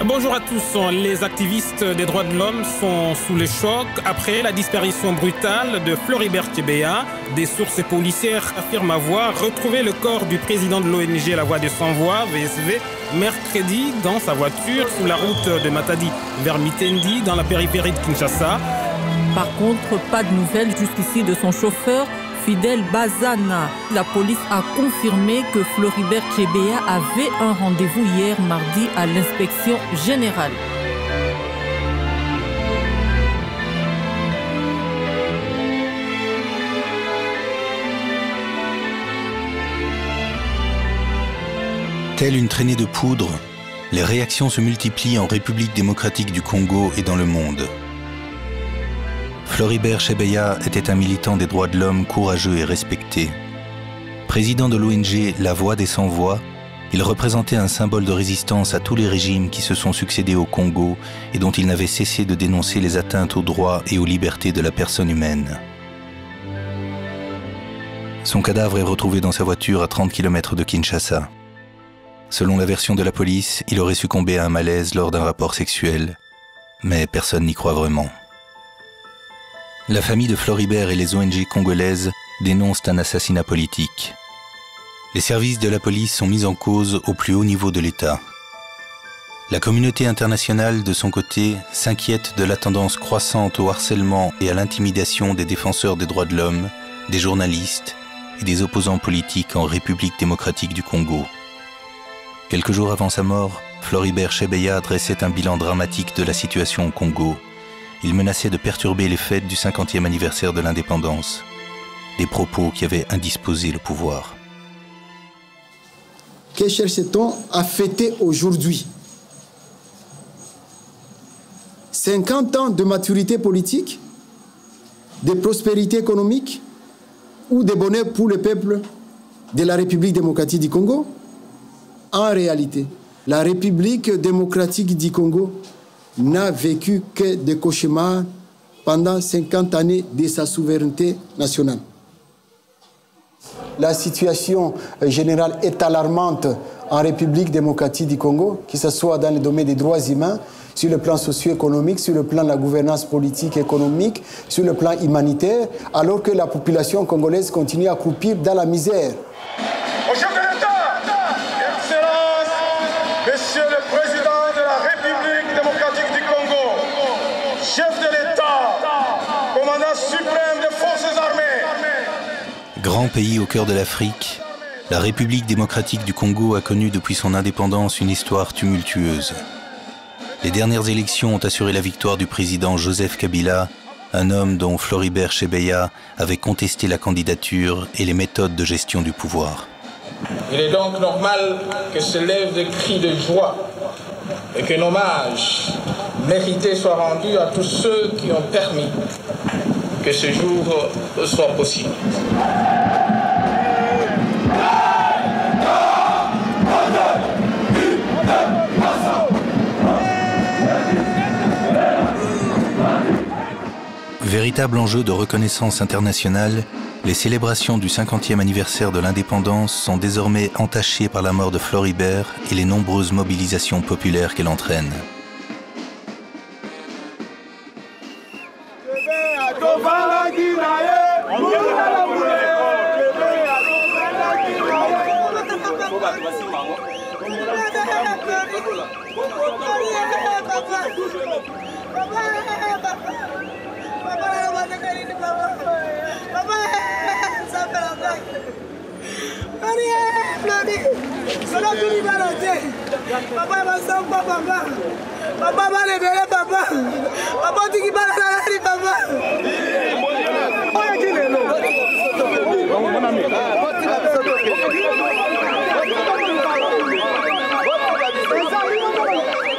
Bonjour à tous. Les activistes des droits de l'homme sont sous le choc après la disparition brutale de Floribert Chebeya. Des sources policières affirment avoir retrouvé le corps du président de l'ONG La Voix des Sans Voix, VSV, mercredi dans sa voiture sous la route de Matadi vers Mitendi dans la périphérie de Kinshasa. Par contre, pas de nouvelles jusqu'ici de son chauffeur, Fidel Bazana. La police a confirmé que Floribert Chebeya avait un rendez-vous hier mardi à l'inspection générale. Telle une traînée de poudre, les réactions se multiplient en République démocratique du Congo et dans le monde. Floribert Chebeya était un militant des droits de l'homme courageux et respecté. Président de l'ONG La Voix des Sans Voix, il représentait un symbole de résistance à tous les régimes qui se sont succédés au Congo et dont il n'avait cessé de dénoncer les atteintes aux droits et aux libertés de la personne humaine. Son cadavre est retrouvé dans sa voiture à 30 km de Kinshasa. Selon la version de la police, il aurait succombé à un malaise lors d'un rapport sexuel, mais personne n'y croit vraiment. La famille de Floribert et les ONG congolaises dénoncent un assassinat politique. Les services de la police sont mis en cause au plus haut niveau de l'État. La communauté internationale, de son côté, s'inquiète de la tendance croissante au harcèlement et à l'intimidation des défenseurs des droits de l'homme, des journalistes et des opposants politiques en République démocratique du Congo. Quelques jours avant sa mort, Floribert Chebeya dressait un bilan dramatique de la situation au Congo. Il menaçait de perturber les fêtes du 50e anniversaire de l'indépendance. Des propos qui avaient indisposé le pouvoir. Que cherche-t-on à fêter aujourd'hui? 50 ans de maturité politique, de prospérité économique ou de bonheur pour le peuple de la République démocratique du Congo? En réalité, la République démocratique du Congo n'a vécu que des cauchemars pendant 50 années de sa souveraineté nationale. La situation générale est alarmante en République démocratique du Congo, que ce soit dans le domaine des droits humains, sur le plan socio-économique, sur le plan de la gouvernance politique et économique, sur le plan humanitaire, alors que la population congolaise continue à croupir dans la misère. Monsieur le Président de la République démocratique du Congo, chef de l'État, commandant suprême des forces armées. Grand pays au cœur de l'Afrique, la République démocratique du Congo a connu depuis son indépendance une histoire tumultueuse. Les dernières élections ont assuré la victoire du président Joseph Kabila, un homme dont Floribert Chebeya avait contesté la candidature et les méthodes de gestion du pouvoir. Il est donc normal que se lèvent des cris de joie et qu'un hommage mérité soit rendu à tous ceux qui ont permis que ce jour soit possible. Véritable enjeu de reconnaissance internationale, les célébrations du 50e anniversaire de l'indépendance sont désormais entachées par la mort de Floribert et les nombreuses mobilisations populaires qu'elle entraîne.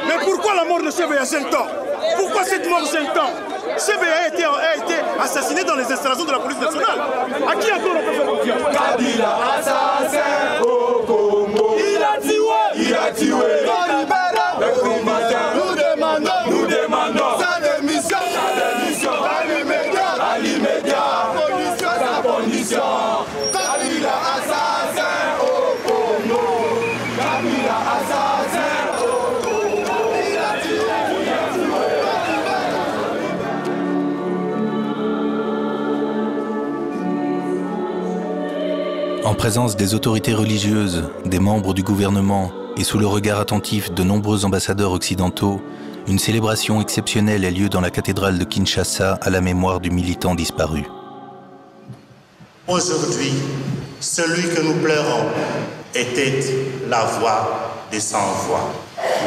Mais pourquoi la mort de Chebeya 5 ans? Pourquoi cette mort 5 ans? Chebeya a été assassiné dans les installations de la police nationale. À qui encore on peut faire confiance? Kabila assassin au Congo. Il a tué. Les combattants. Nous demandons sa démission. À l'immédiat. Sa condition. Kabila assassin au Congo. Kabila assassin au Congo. En présence des autorités religieuses, des membres du gouvernement et sous le regard attentif de nombreux ambassadeurs occidentaux, une célébration exceptionnelle a lieu dans la cathédrale de Kinshasa à la mémoire du militant disparu. Aujourd'hui, celui que nous pleurons était la voix des sans-voix.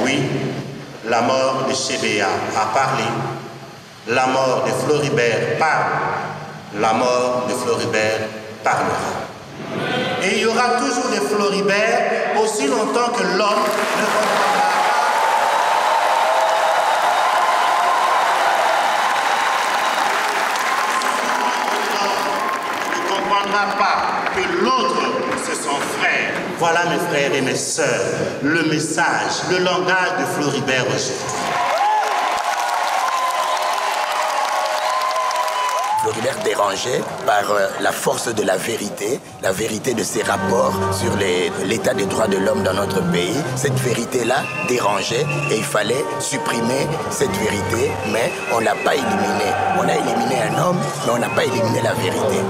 Oui, la mort de Chebea a parlé, la mort de Floribert parle, la mort de Floribert parlera. Et il y aura toujours des Floribert aussi longtemps que l'homme ne comprendra pas que l'autre, c'est son frère. Voilà mes frères et mes sœurs, le message, le langage de Floribert aujourd'hui. Floribert dérangé par la force de la vérité de ses rapports sur l'état des droits de l'homme dans notre pays. Cette vérité-là dérangeait et il fallait supprimer cette vérité, mais on ne l'a pas éliminée. On a éliminé un homme, mais on n'a pas éliminé la vérité.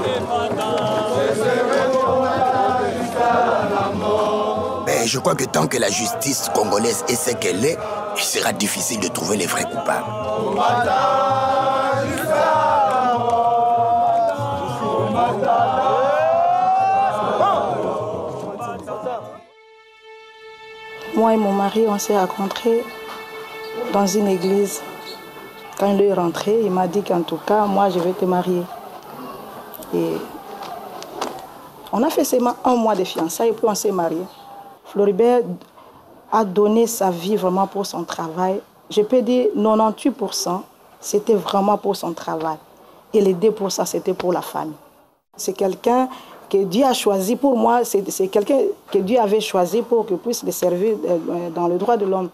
Mais je crois que tant que la justice congolaise est ce qu'elle est, il sera difficile de trouver les vrais coupables. Moi et mon mari, on s'est rencontrés dans une église. Quand il est rentré, il m'a dit qu'en tout cas, moi, je vais te marier. Et on a fait seulement 1 mois de fiançailles et puis on s'est mariés. Floribert a donné sa vie vraiment pour son travail. Je peux dire 98%, c'était vraiment pour son travail. Et les 2%, c'était pour la famille. C'est quelqu'un que Dieu a choisi pour moi, c'est quelqu'un que Dieu avait choisi pour qu'il puisse le servir dans le droit de l'homme.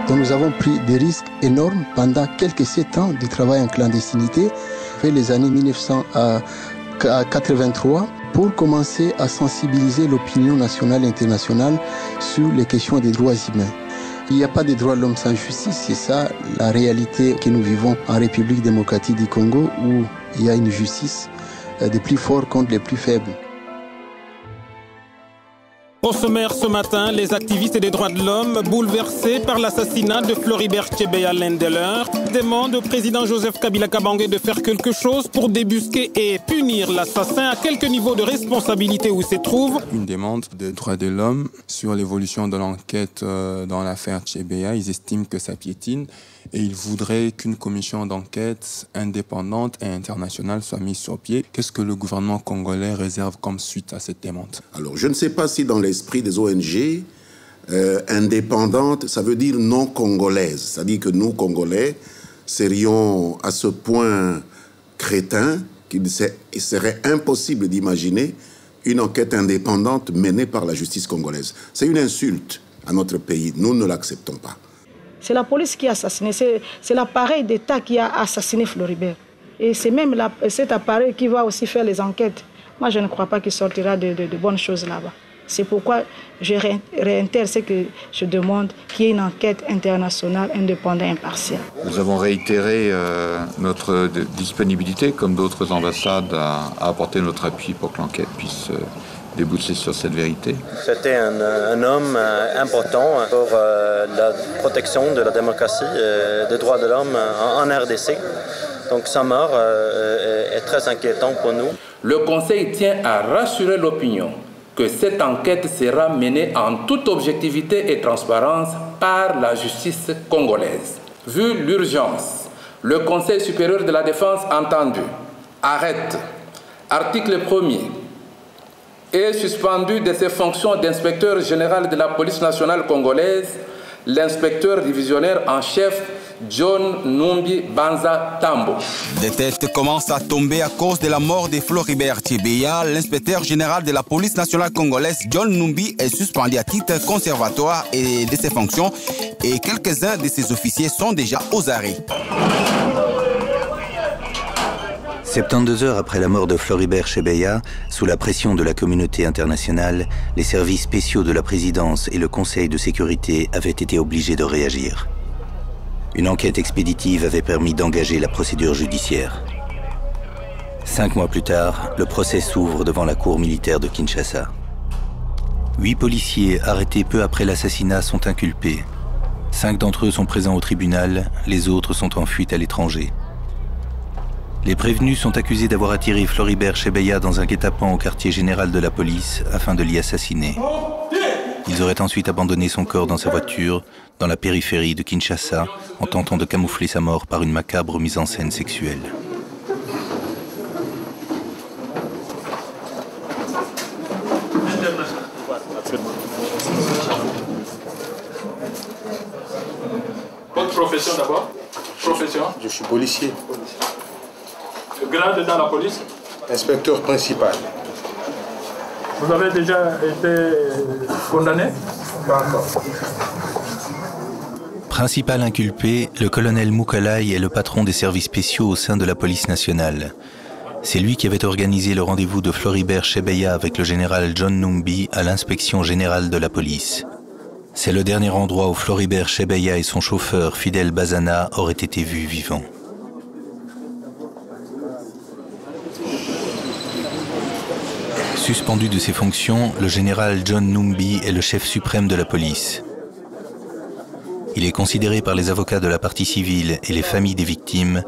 Donc nous avons pris des risques énormes pendant quelques 7 ans de travail en clandestinité, vers les années 1983, pour commencer à sensibiliser l'opinion nationale et internationale sur les questions des droits humains. Il n'y a pas de droits de l'homme sans justice, c'est ça la réalité que nous vivons en République démocratique du Congo, où il y a une justice des plus forts contre les plus faibles. Au sommaire ce matin, les activistes des droits de l'homme, bouleversés par l'assassinat de Floribert Chebeya, l'un des leurs, demandent au président Joseph Kabila Kabange de faire quelque chose pour débusquer et punir l'assassin. À quelques niveaux de responsabilité où il se trouve. Une demande des droits de l'homme sur l'évolution de l'enquête dans l'affaire Chebeya. Ils estiment que ça piétine et ils voudraient qu'une commission d'enquête indépendante et internationale soit mise sur pied. Qu'est-ce que le gouvernement congolais réserve comme suite à cette demande? Alors, je ne sais pas si dans l'esprit des ONG, indépendantes, ça veut dire non congolaises. C'est-à-dire que nous, Congolais, serions à ce point crétins qu'il serait impossible d'imaginer une enquête indépendante menée par la justice congolaise. C'est une insulte à notre pays. Nous ne l'acceptons pas. C'est la police qui a assassiné, c'est l'appareil d'État qui a assassiné Floribert. Et c'est même cet appareil qui va aussi faire les enquêtes. Moi, je ne crois pas qu'il sortira de bonnes choses là-bas. C'est pourquoi je réitère ce que je demande, qu'il y ait une enquête internationale indépendante et impartiale. Nous avons réitéré notre disponibilité, comme d'autres ambassades, à apporter notre appui pour que l'enquête puisse déboucher sur cette vérité. C'était un homme important pour la protection de la démocratie et des droits de l'homme en RDC. Donc sa mort est très inquiétante pour nous. Le Conseil tient à rassurer l'opinion que cette enquête sera menée en toute objectivité et transparence par la justice congolaise. Vu l'urgence, le Conseil supérieur de la défense entendu arrête, article 1er, est suspendu de ses fonctions d'inspecteur général de la police nationale congolaise, l'inspecteur divisionnaire en chef John Numbi Banza Tambo. Des têtes commencent à tomber à cause de la mort de Floribert Chebeya. L'inspecteur général de la police nationale congolaise, John Numbi, est suspendu à titre conservatoire et de ses fonctions et quelques-uns de ses officiers sont déjà aux arrêts. 72 heures après la mort de Floribert Chebeya, sous la pression de la communauté internationale, les services spéciaux de la présidence et le Conseil de sécurité avaient été obligés de réagir. Une enquête expéditive avait permis d'engager la procédure judiciaire. 5 mois plus tard, le procès s'ouvre devant la cour militaire de Kinshasa. 8 policiers arrêtés peu après l'assassinat sont inculpés. 5 d'entre eux sont présents au tribunal, les autres sont en fuite à l'étranger. Les prévenus sont accusés d'avoir attiré Floribert Chebeya dans un guet-apens au quartier général de la police afin de l'y assassiner. Ils auraient ensuite abandonné son corps dans sa voiture, dans la périphérie de Kinshasa, en tentant de camoufler sa mort par une macabre mise en scène sexuelle. Votre profession d'abord? Profession? Je suis policier. Le grade dans la police? Inspecteur principal. Vous avez déjà été condamné? Pas encore. Principal inculpé, le colonel Moukalai est le patron des services spéciaux au sein de la police nationale. C'est lui qui avait organisé le rendez-vous de Floribert Chebeya avec le général John Numbi à l'inspection générale de la police. C'est le dernier endroit où Floribert Chebeya et son chauffeur Fidel Bazana auraient été vus vivants. Suspendu de ses fonctions, le général John Numbi est le chef suprême de la police. Il est considéré par les avocats de la partie civile et les familles des victimes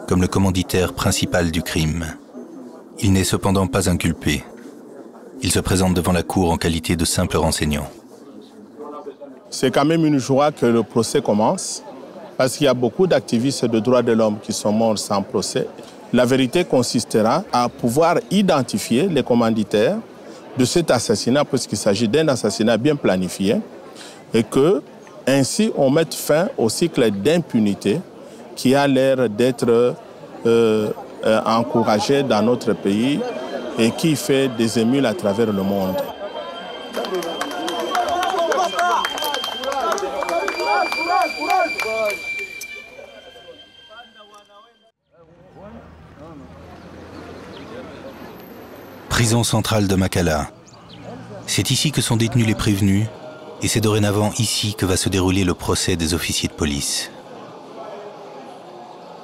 comme le commanditaire principal du crime. Il n'est cependant pas inculpé. Il se présente devant la cour en qualité de simple renseignant. C'est quand même une joie que le procès commence, parce qu'il y a beaucoup d'activistes de droits de l'homme qui sont morts sans procès. La vérité consistera à pouvoir identifier les commanditaires de cet assassinat, puisqu'il s'agit d'un assassinat bien planifié, et que ainsi on mette fin au cycle d'impunité qui a l'air d'être encouragé dans notre pays et qui fait des émules à travers le monde. Prison centrale de Makala. C'est ici que sont détenus les prévenus et c'est dorénavant ici que va se dérouler le procès des officiers de police.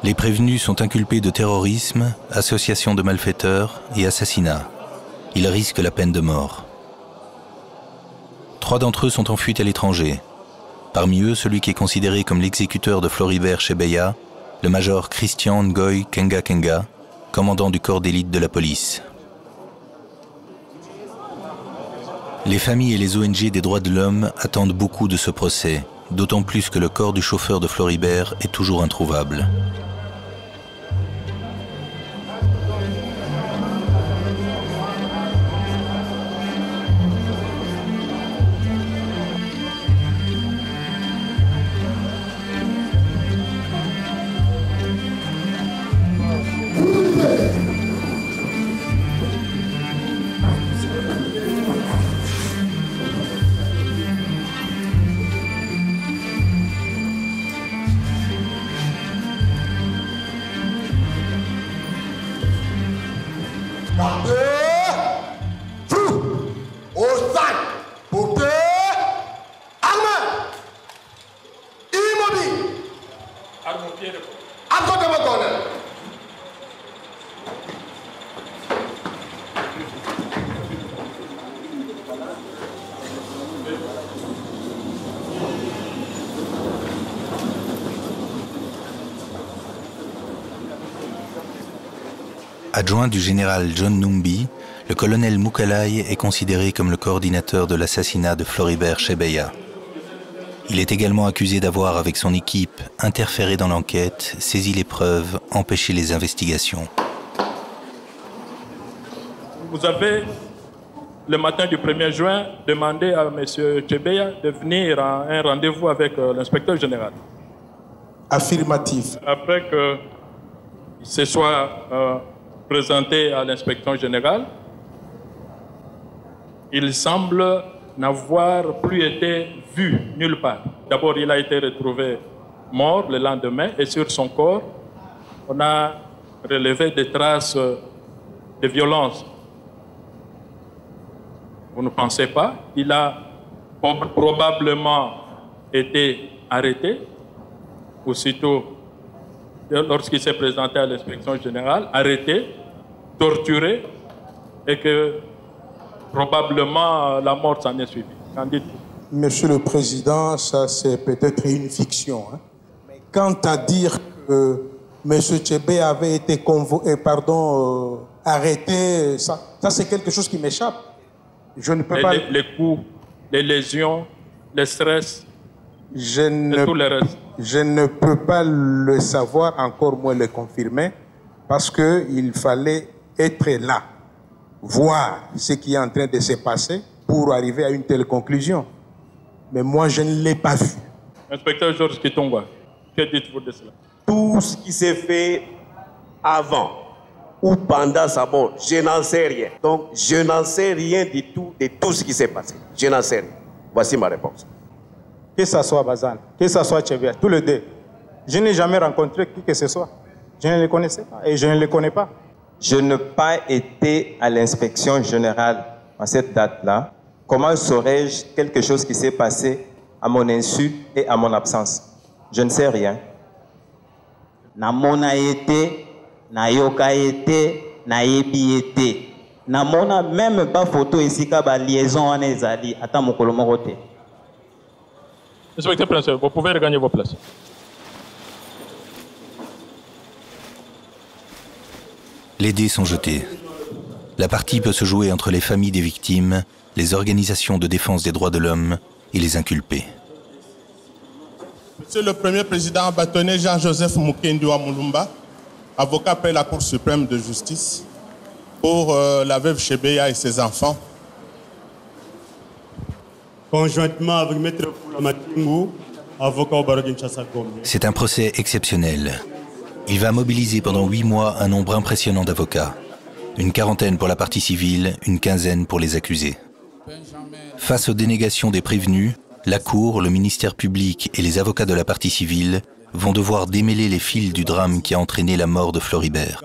Les prévenus sont inculpés de terrorisme, association de malfaiteurs et assassinat. Ils risquent la peine de mort. 3 d'entre eux sont en fuite à l'étranger. Parmi eux, celui qui est considéré comme l'exécuteur de Floribert Chebeya, le major Christian Ngoy Kenga Kenga, commandant du corps d'élite de la police. Les familles et les ONG des droits de l'homme attendent beaucoup de ce procès, d'autant plus que le corps du chauffeur de Floribert est toujours introuvable. Adjoint du général John Numbi, le colonel Moukalai est considéré comme le coordinateur de l'assassinat de Floribert Chebeya. Il est également accusé d'avoir, avec son équipe, interféré dans l'enquête, saisi les preuves, empêché les investigations. Vous avez, le matin du 1er juin, demandé à M. Chebeya de venir à un rendez-vous avec l'inspecteur général. Affirmatif. Après qu'il se soit présenté à l'inspection générale, il semble n'avoir plus été vu nulle part. D'abord, il a été retrouvé mort le lendemain et sur son corps, on a relevé des traces de violence. Vous ne pensez pas? Il a probablement été arrêté aussitôt, lorsqu'il s'est présenté à l'inspection générale, arrêté, torturé, et que probablement la mort s'en est suivie. Qu'en dites-vous? Monsieur le Président, ça c'est peut-être une fiction. Hein? Mais quant à dire que M. Tchébé avait été arrêté, ça c'est quelque chose qui m'échappe. Je ne peux pas... Les coups, les lésions, le stress, et tout le reste. Je ne peux pas le savoir, encore moins le confirmer, parce qu'il fallait être là, voir ce qui est en train de se passer pour arriver à une telle conclusion. Mais moi, je ne l'ai pas vu. Inspecteur Georges Kitongwa, que dites-vous de cela? Tout ce qui s'est fait avant ou pendant sa mort, je n'en sais rien. Donc, je n'en sais rien du tout de tout ce qui s'est passé. Je n'en sais rien. Voici ma réponse. Que ce soit Bazane, que ce soit Tchébé, tous les deux. Je n'ai jamais rencontré qui que ce soit. Je ne les connaissais pas et je ne les connais pas. Je n'ai pas été à l'inspection générale à cette date-là. Comment saurais-je quelque chose qui s'est passé à mon insu et à mon absence? Je ne sais rien. Namona été, nayoka été, nayebi été. Namona même pas photo ici ka liaison en ezali ata mokolo moko te. Inspecteur Prince, vous pouvez regagner vos places. Les dés sont jetés. La partie peut se jouer entre les familles des victimes, les organisations de défense des droits de l'homme et les inculpés. Monsieur le Premier Président bâtonnier Jean-Joseph Mukendiwa Mulumba, avocat près la Cour suprême de justice, pour la veuve Chebeya et ses enfants. Conjointement avec Maître Matingu, avocat au barreau Kinshasa Gombe. C'est un procès exceptionnel. Il va mobiliser pendant 8 mois un nombre impressionnant d'avocats. Une quarantaine pour la partie civile, une quinzaine pour les accusés. Face aux dénégations des prévenus, la Cour, le ministère public et les avocats de la partie civile vont devoir démêler les fils du drame qui a entraîné la mort de Floribert.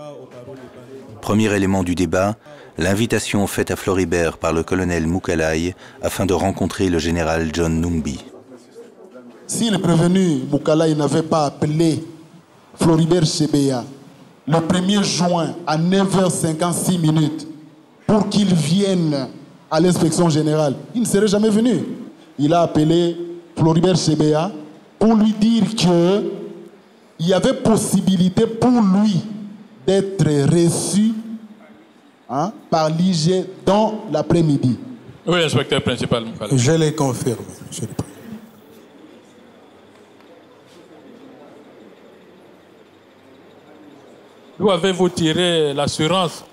Premier élément du débat, l'invitation faite à Floribert par le colonel Moukalai afin de rencontrer le général John Numbi. Si le prévenu Moukalai n'avait pas appelé Floribert Chebeya le 1er juin à 9h56 pour qu'il vienne à l'inspection générale, il ne serait jamais venu. Il a appelé Floribert Chebeya pour lui dire qu'il y avait possibilité pour lui d'être reçu par l'IG dans l'après-midi. Oui, inspecteur principal. Je les confirme, monsieur le Président. D'où avez-vous tiré l'assurance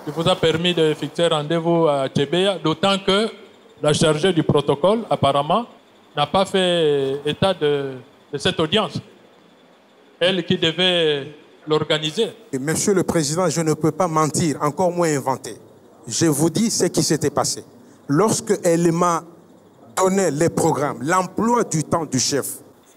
qui vous a permis de fixer rendez-vous à Chebeya, d'autant que la chargée du protocole, apparemment, n'a pas fait état de cette audience. Elle qui devait l'organiser. Monsieur le Président, je ne peux pas mentir, encore moins inventer. Je vous dis ce qui s'était passé. Lorsque elle m'a donné les programmes, l'emploi du temps du chef,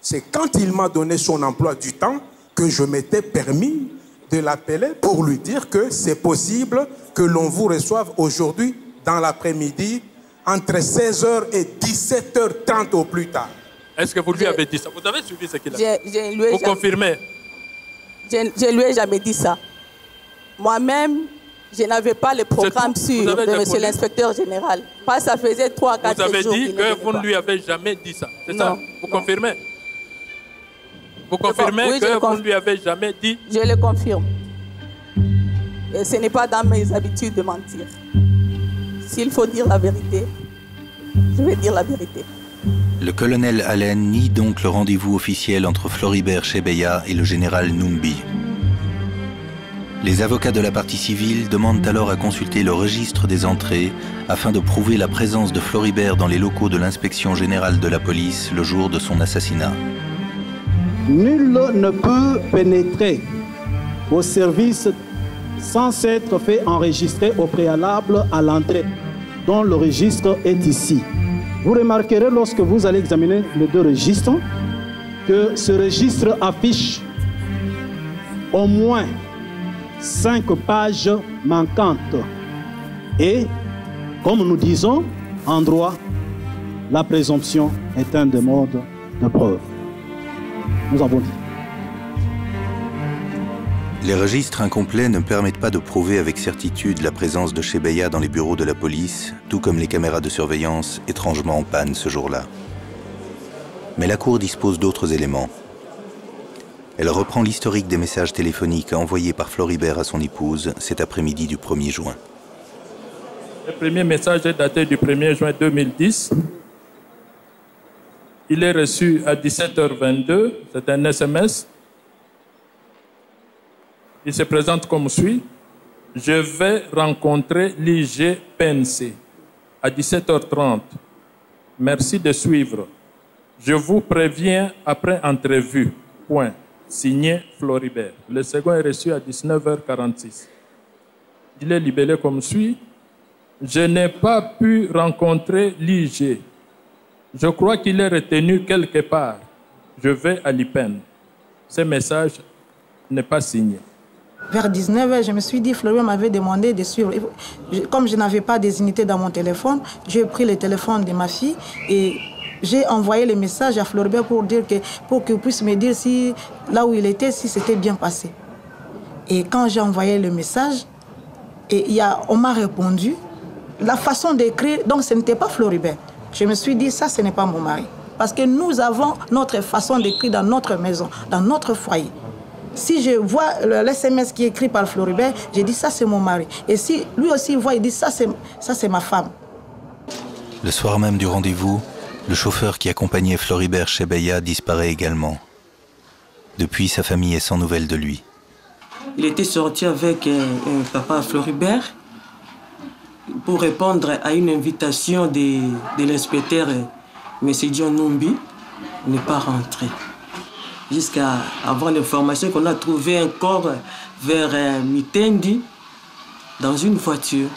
c'est quand il m'a donné son emploi du temps que je m'étais permis de l'appeler pour lui dire que c'est possible que l'on vous reçoive aujourd'hui dans l'après-midi entre 16h et 17h30 au plus tard. Est-ce que vous lui avez dit ça? Vous avez suivi ce qu'il a dit? Vous confirmez? Je ne lui ai jamais dit ça. Moi-même, je n'avais pas le programme sur de monsieur l'inspecteur général. Pas ça faisait 3-4 jours. Vous avez dit que vous ne lui avez jamais dit ça. C'est ça? Vous confirmez? Vous confirmez que vous ne lui avez jamais dit? Je le confirme. Et ce n'est pas dans mes habitudes de mentir. S'il faut dire la vérité, je vais dire la vérité. Le colonel Allen nie donc le rendez-vous officiel entre Floribert Chebeya et le général Numbi. Les avocats de la partie civile demandent alors à consulter le registre des entrées afin de prouver la présence de Floribert dans les locaux de l'inspection générale de la police le jour de son assassinat. Nul ne peut pénétrer au service sans s'être fait enregistrer au préalable à l'entrée, dont le registre est ici. Vous remarquerez lorsque vous allez examiner les deux registres que ce registre affiche au moins 5 pages manquantes. Et, comme nous disons en droit, la présomption est un des modes de preuve. nous avons dit. Les registres incomplets ne permettent pas de prouver avec certitude la présence de Chebeya dans les bureaux de la police, tout comme les caméras de surveillance étrangement en panne ce jour-là. Mais la Cour dispose d'autres éléments. Elle reprend l'historique des messages téléphoniques envoyés par Floribert à son épouse cet après-midi du 1er juin. Le premier message est daté du 1er juin 2010. Il est reçu à 17h22, c'est un SMS. Il se présente comme suit. Je vais rencontrer l'IGPNC à 17h30. Merci de suivre. Je vous préviens après entrevue. Point. Signé Floribert. Le second est reçu à 19h46. Il est libellé comme suit. Je n'ai pas pu rencontrer l'IG. Je crois qu'il est retenu quelque part. Je vais à l'IPEN. Ce message n'est pas signé. Vers 19h, je me suis dit, Floribert m'avait demandé de suivre. Comme je n'avais pas des unités dans mon téléphone, j'ai pris le téléphone de ma fille et j'ai envoyé le message à Floribert pour qu'il puisse me dire si là où il était, si c'était bien passé. Et quand j'ai envoyé le message, on m'a répondu. La façon d'écrire, donc ce n'était pas Floribert. Je me suis dit, ça, ce n'est pas mon mari. Parce que nous avons notre façon d'écrire dans notre maison, dans notre foyer. Si je vois le SMS qui est écrit par Floribert, j'ai dit, ça, c'est mon mari. Et si lui aussi voit, il dit, ça, c'est ma femme. Le soir même du rendez-vous, le chauffeur qui accompagnait Floribert Chebeya disparaît également. Depuis, sa famille est sans nouvelles de lui. Il était sorti avec papa Floribert pour répondre à une invitation de l'inspecteur M. John Numbi. Il n'est pas rentré. Jusqu'à avoir l'information qu'on a trouvé un corps vers Mitendi dans une voiture.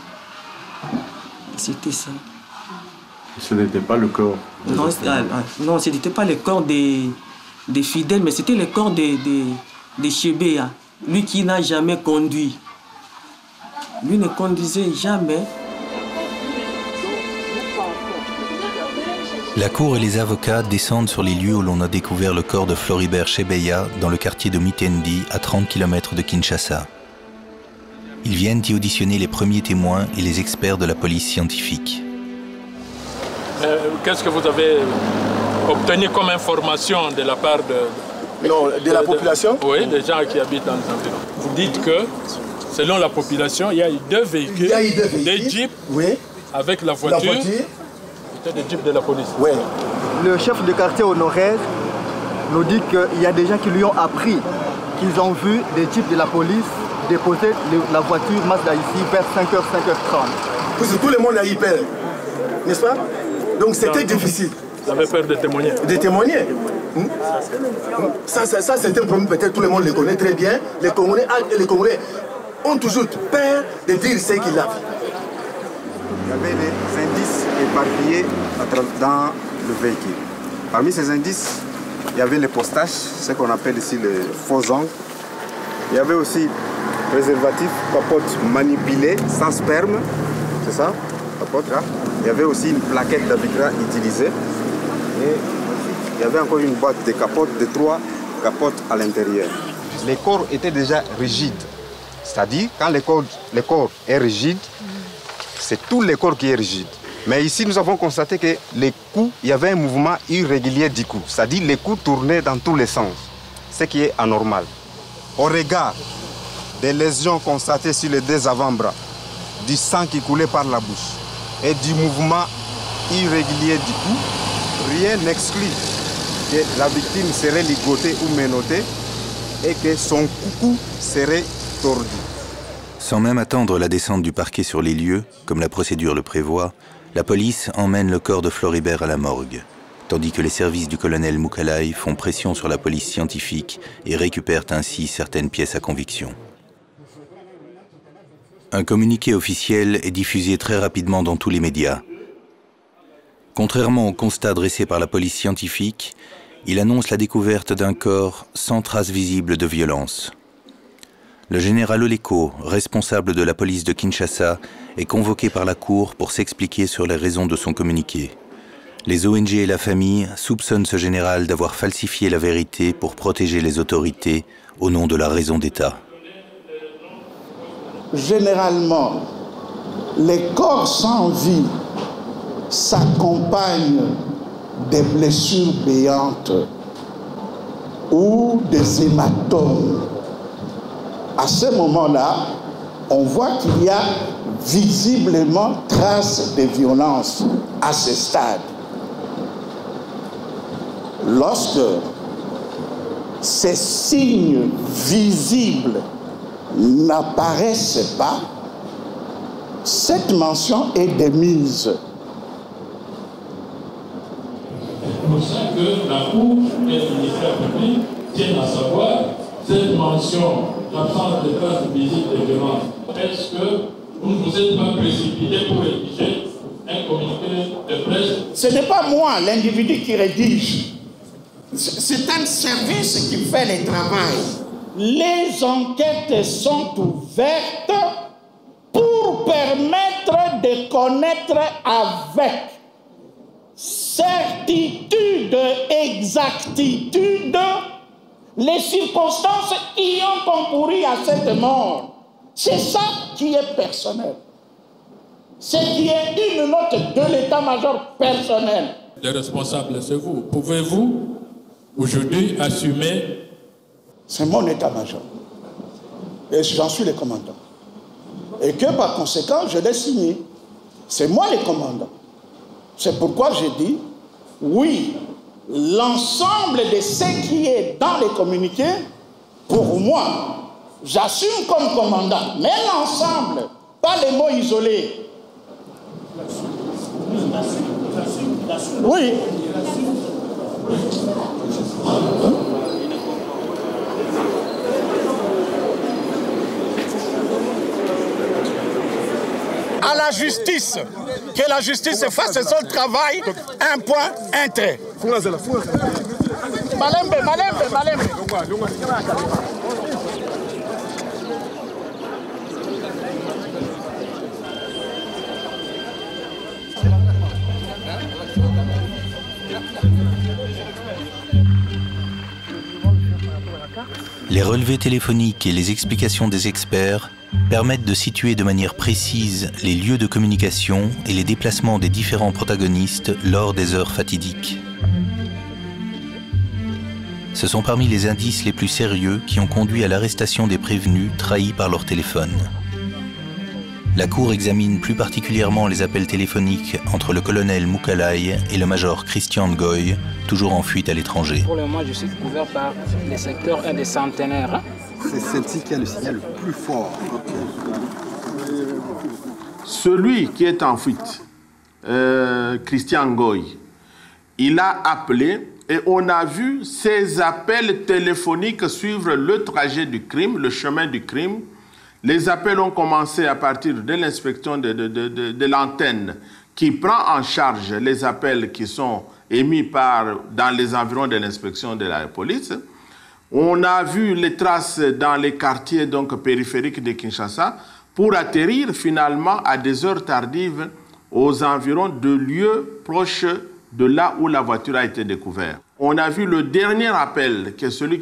C'était ça. Ce n'était pas le corps? Non, ce n'était pas le corps des fidèles, mais c'était le corps de Chebeya. Lui qui n'a jamais conduit. Lui ne conduisait jamais. La cour et les avocats descendent sur les lieux où l'on a découvert le corps de Floribert Chebeya dans le quartier de Mitendi, à 30 km de Kinshasa. Ils viennent y auditionner les premiers témoins et les experts de la police scientifique. Qu'est-ce que vous avez obtenu comme information de la part de la population? Oui, des gens qui habitent dans les environs. Vous dites que, selon la population, il y a eu deux véhicules, des jeeps, oui, avec la voiture. C'était des jeeps de la police. Oui. Le chef de quartier honoraire nous dit qu'il y a des gens qui lui ont appris qu'ils ont vu des jeeps de la police déposer la voiture Mazda ici vers 5h, 5h30. Parce que tout le monde a eu peur, n'est-ce pas? Donc c'était difficile. Vous avez peur de témoigner? De témoigner. Ça c'est un problème, peut-être tout le monde le connaît très bien. Les Congolais ont toujours peur de dire ce qu'ils ont vu. Il y avait des indices éparpillés dans le véhicule. Parmi ces indices, il y avait les postaches, ce qu'on appelle ici les faux ongles. Il y avait aussi préservatif, capote manipulée, sans sperme, c'est ça, capote là. Il y avait aussi une plaquette d'Avigra utilisée. Et il y avait encore une boîte de capotes, de 3 capotes à l'intérieur. Les corps étaient déjà rigides. C'est-à-dire, quand le corps est rigide, c'est tout le corps qui est rigide. Mais ici, nous avons constaté que les coups, il y avait un mouvement irrégulier du cou. C'est-à-dire, les coups tournaient dans tous les sens, ce qui est anormal. Au regard des lésions constatées sur les deux avant-bras, du sang qui coulait par la bouche et du mouvement irrégulier du cou, rien n'exclut que la victime serait ligotée ou menottée et que son cou serait tordu. Sans même attendre la descente du parquet sur les lieux, comme la procédure le prévoit, la police emmène le corps de Floribert à la morgue, tandis que les services du colonel Moukalai font pression sur la police scientifique et récupèrent ainsi certaines pièces à conviction. Un communiqué officiel est diffusé très rapidement dans tous les médias. Contrairement au constat dressé par la police scientifique, il annonce la découverte d'un corps sans trace visible de violence. Le général Oleko, responsable de la police de Kinshasa, est convoqué par la cour pour s'expliquer sur les raisons de son communiqué. Les ONG et la famille soupçonnent ce général d'avoir falsifié la vérité pour protéger les autorités au nom de la raison d'État. Généralement, les corps sans vie s'accompagnent des blessures béantes ou des hématomes. À ce moment-là, on voit qu'il y a visiblement trace de violence à ce stade. Lorsque ces signes visibles n'apparaissent pas, cette mention est démise. C'est pour ça que la Cour et le ministère public tiennent à savoir cette mention d'absence de traces visibles de violence. Est-ce que vous ne vous êtes pas précipité pour rédiger un communiqué de presse? Ce n'est pas moi, l'individu qui rédige. C'est un service qui fait le travail. Les enquêtes sont ouvertes pour permettre de connaître avec certitude, exactitude, les circonstances qui ont concouru à cette mort. C'est ça qui est personnel. Ce qui est une note de l'état-major personnel. Le responsable, c'est vous. Pouvez-vous aujourd'hui assumer? C'est mon état-major. Et j'en suis le commandant. Et que par conséquent, je l'ai signé. C'est moi le commandant. C'est pourquoi j'ai dit, oui, l'ensemble de ce qui est dans les communiqués, pour moi, j'assume comme commandant. Mais l'ensemble, pas les mots isolés. Oui. À la justice, que la justice fasse son travail, un point, un trait. Malembe, malembe, malembe. Les relevés téléphoniques et les explications des experts permettent de situer de manière précise les lieux de communication et les déplacements des différents protagonistes lors des heures fatidiques. Ce sont parmi les indices les plus sérieux qui ont conduit à l'arrestation des prévenus trahis par leur téléphone. La Cour examine plus particulièrement les appels téléphoniques entre le colonel Moukalai et le major Christian Ngoy, toujours en fuite à l'étranger. Pour le moment, je suis couvert par les secteurs 1 des Centenaires. C'est celle-ci qui a le signal le plus fort. Celui qui est en fuite, Christian Ngoy, il a appelé et on a vu ces appels téléphoniques suivre le trajet du crime, le chemin du crime. Les appels ont commencé à partir de l'inspection de l'antenne qui prend en charge les appels qui sont émis dans les environs de l'inspection de la police. On a vu les traces dans les quartiers donc, périphériques de Kinshasa pour atterrir finalement à des heures tardives aux environs de lieux proches de là où la voiture a été découverte. On a vu le dernier appel, qui est celui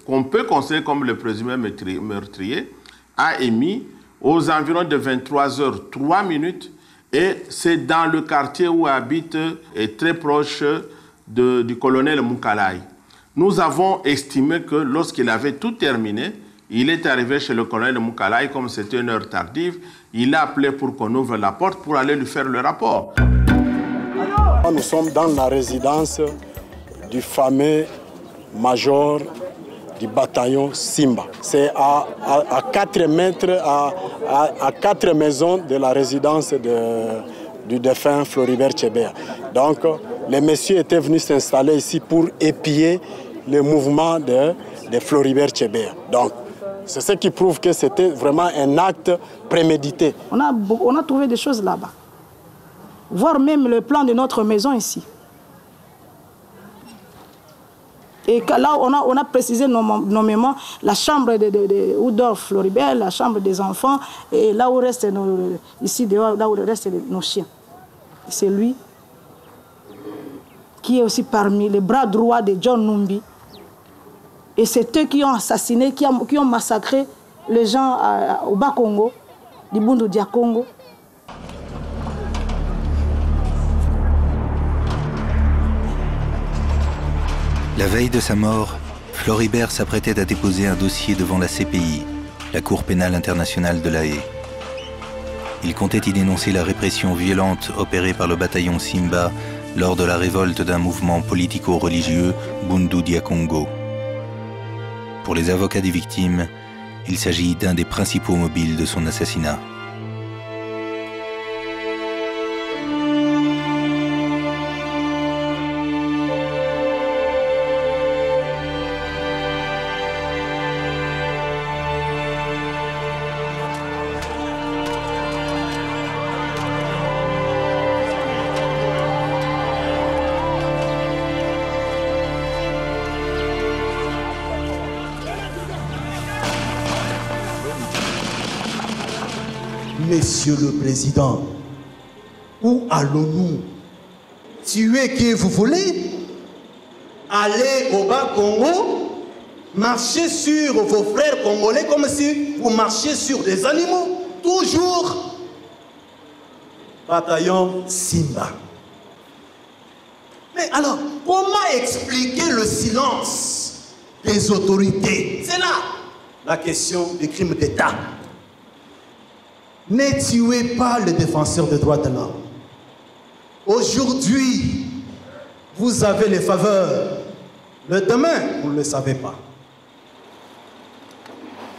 qu'on peut considérer comme le présumé meurtrier, a émis aux environs de 23h03 et c'est dans le quartier où habite et très proche du colonel Moukalai. Nous avons estimé que lorsqu'il avait tout terminé, il est arrivé chez le colonel Moukalai, comme c'était une heure tardive, il a appelé pour qu'on ouvre la porte pour aller lui faire le rapport. Nous sommes dans la résidence du fameux major du bataillon Simba. C'est à 4 mètres, à 4 maisons de la résidence du défunt Floribert Chebeya. Donc, les messieurs étaient venus s'installer ici pour épier le mouvement de Floribert Chebeya. Donc, c'est ce qui prouve que c'était vraiment un acte prémédité. On a trouvé des choses là-bas. Voire même le plan de notre maison ici. Et là, on a précisé nommément la chambre où dort Floribert, la chambre des enfants, et là où restent ici dehors, là où restent nos chiens. C'est lui. qui est aussi parmi les bras droits de John Numbi. Et c'est eux qui ont assassiné, qui ont massacré les gens au Bas-Congo, du Bundu Dia Congo. La veille de sa mort, Floribert s'apprêtait à déposer un dossier devant la CPI, la Cour pénale internationale de La Haye. Il comptait y dénoncer la répression violente opérée par le bataillon Simba lors de la révolte d'un mouvement politico-religieux, Bundu Dia Congo. Pour les avocats des victimes, il s'agit d'un des principaux mobiles de son assassinat. Monsieur le Président, où allons-nous? Tuer qui vous voulez? Aller au Bas-Congo? Marcher sur vos frères congolais comme si vous marchiez sur des animaux? Toujours bataillon Simba. Mais alors, comment expliquer le silence des autorités? C'est là la question du crime d'État. Ne tuez pas les défenseurs des droits de l'homme. Aujourd'hui, vous avez les faveurs. Le demain, vous ne le savez pas.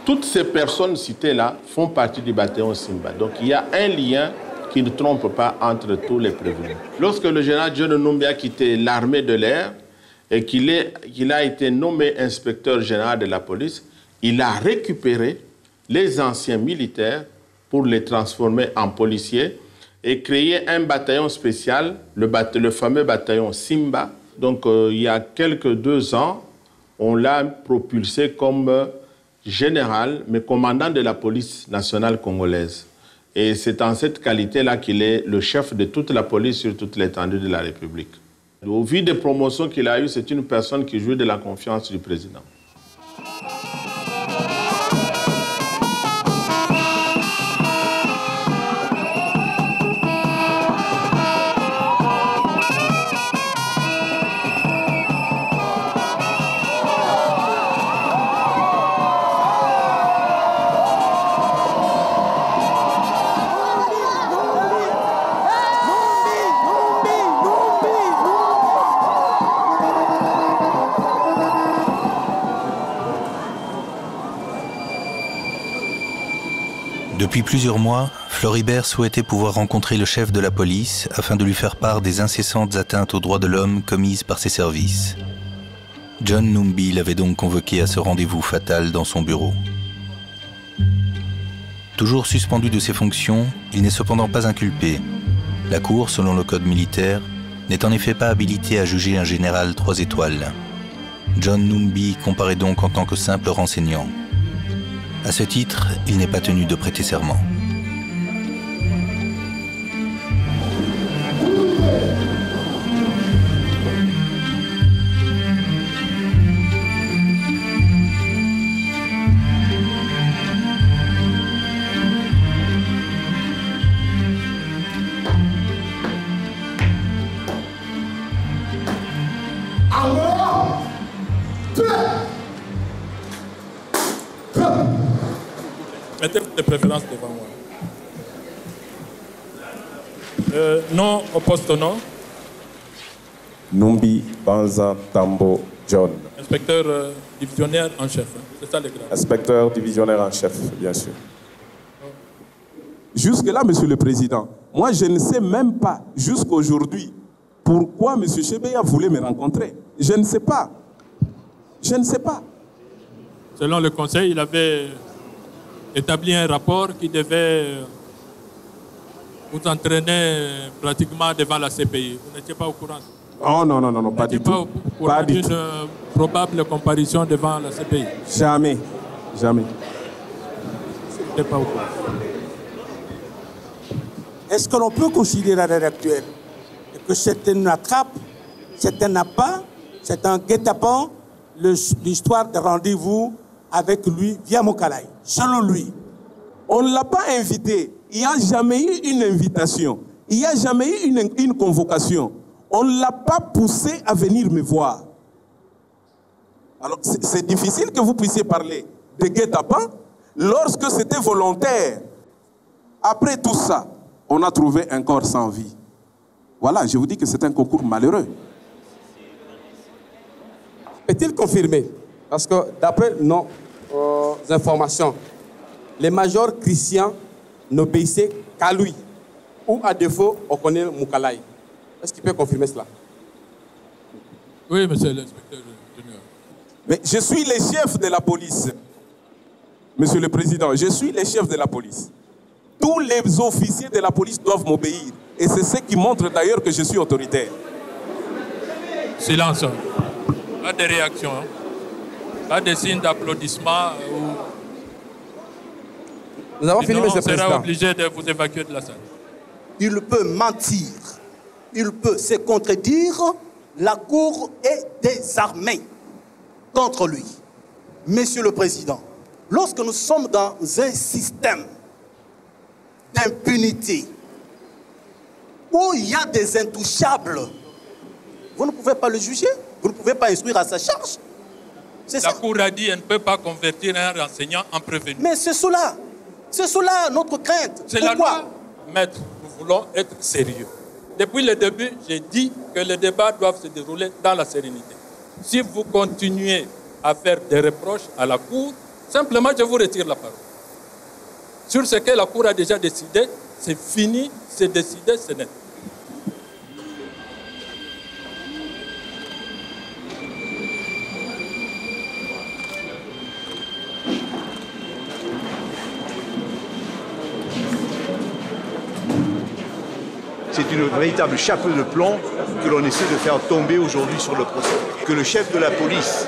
Toutes ces personnes citées-là font partie du bataillon Simba. Donc il y a un lien qui ne trompe pas entre tous les prévenus. Lorsque le général John Numbi a quitté l'armée de l'air et qu'il a été nommé inspecteur général de la police, il a récupéré les anciens militaires pour les transformer en policiers et créer un bataillon spécial, le fameux bataillon Simba. Donc il y a quelques 2 ans, on l'a propulsé comme général, mais commandant de la police nationale congolaise. Et c'est en cette qualité-là qu'il est le chef de toute la police sur toute l'étendue de la République. Au vu des promotions qu'il a eues, c'est une personne qui jouit de la confiance du président. Depuis plusieurs mois, Floribert souhaitait pouvoir rencontrer le chef de la police afin de lui faire part des incessantes atteintes aux droits de l'homme commises par ses services. John Numbi l'avait donc convoqué à ce rendez-vous fatal dans son bureau. Toujours suspendu de ses fonctions, il n'est cependant pas inculpé. La Cour, selon le code militaire, n'est en effet pas habilitée à juger un général 3 étoiles. John Numbi comparaît donc en tant que simple renseignant. À ce titre, il n'est pas tenu de prêter serment. Mettez de préférence devant moi. Nom au poste nom. Numbi Banza Tambo John. Inspecteur divisionnaire en chef. C'est ça le grade. Inspecteur divisionnaire en chef, bien sûr. Jusque-là, Monsieur le Président, moi je ne sais même pas jusqu'aujourd'hui pourquoi M. Chebeya voulait me rencontrer. Je ne sais pas. Je ne sais pas. Selon le Conseil, il avait établi un rapport qui devait vous entraîner pratiquement devant la CPI. Vous n'étiez pas au courant? Oh non, non, non, non, pas du tout. Pas du tout. Une probable comparution devant la CPI? Jamais. Jamais. Vous n'étiez pas au courant. Est-ce que l'on peut considérer à l'heure actuelle que c'est une attrape c'est un appât, c'est un guet-apens, l'histoire de rendez-vous avec lui via Mukalaï. Selon lui, on ne l'a pas invité. Il n'y a jamais eu une invitation. Il n'y a jamais eu une convocation. On ne l'a pas poussé à venir me voir. Alors, c'est difficile que vous puissiez parler de guet-apens lorsque c'était volontaire. Après tout ça, on a trouvé un corps sans vie. Voilà, je vous dis que c'est un concours malheureux. Est-il confirmé? Parce que d'après nos informations, les majors Christian n'obéissaient qu'à lui. Ou à défaut, on connaît Mukalaï. Est-ce qu'il peut confirmer cela? Oui, monsieur l'inspecteur général. Mais je suis le chef de la police. Monsieur le Président, je suis le chef de la police. Tous les officiers de la police doivent m'obéir. Et c'est ce qui montre d'ailleurs que je suis autoritaire. Silence. Pas de réaction. Hein. Pas de signe d'applaudissement. Nous avons fini, Monsieur le Président. On sera obligé de vous évacuer de la salle. Il peut mentir. Il peut se contredire. La Cour est désarmée contre lui. Monsieur le Président, lorsque nous sommes dans un système d'impunité où il y a des intouchables, vous ne pouvez pas le juger, vous ne pouvez pas instruire à sa charge. La Cour a dit qu'elle ne peut pas convertir un enseignant en prévenu. Mais c'est cela notre crainte. C'est la loi. Maître, nous voulons être sérieux. Depuis le début, j'ai dit que les débats doivent se dérouler dans la sérénité. Si vous continuez à faire des reproches à la Cour, simplement je vous retire la parole. Sur ce que la Cour a déjà décidé, c'est fini, c'est décidé, c'est net. C'est une véritable chape de plomb que l'on essaie de faire tomber aujourd'hui sur le procès. Que le chef de la police,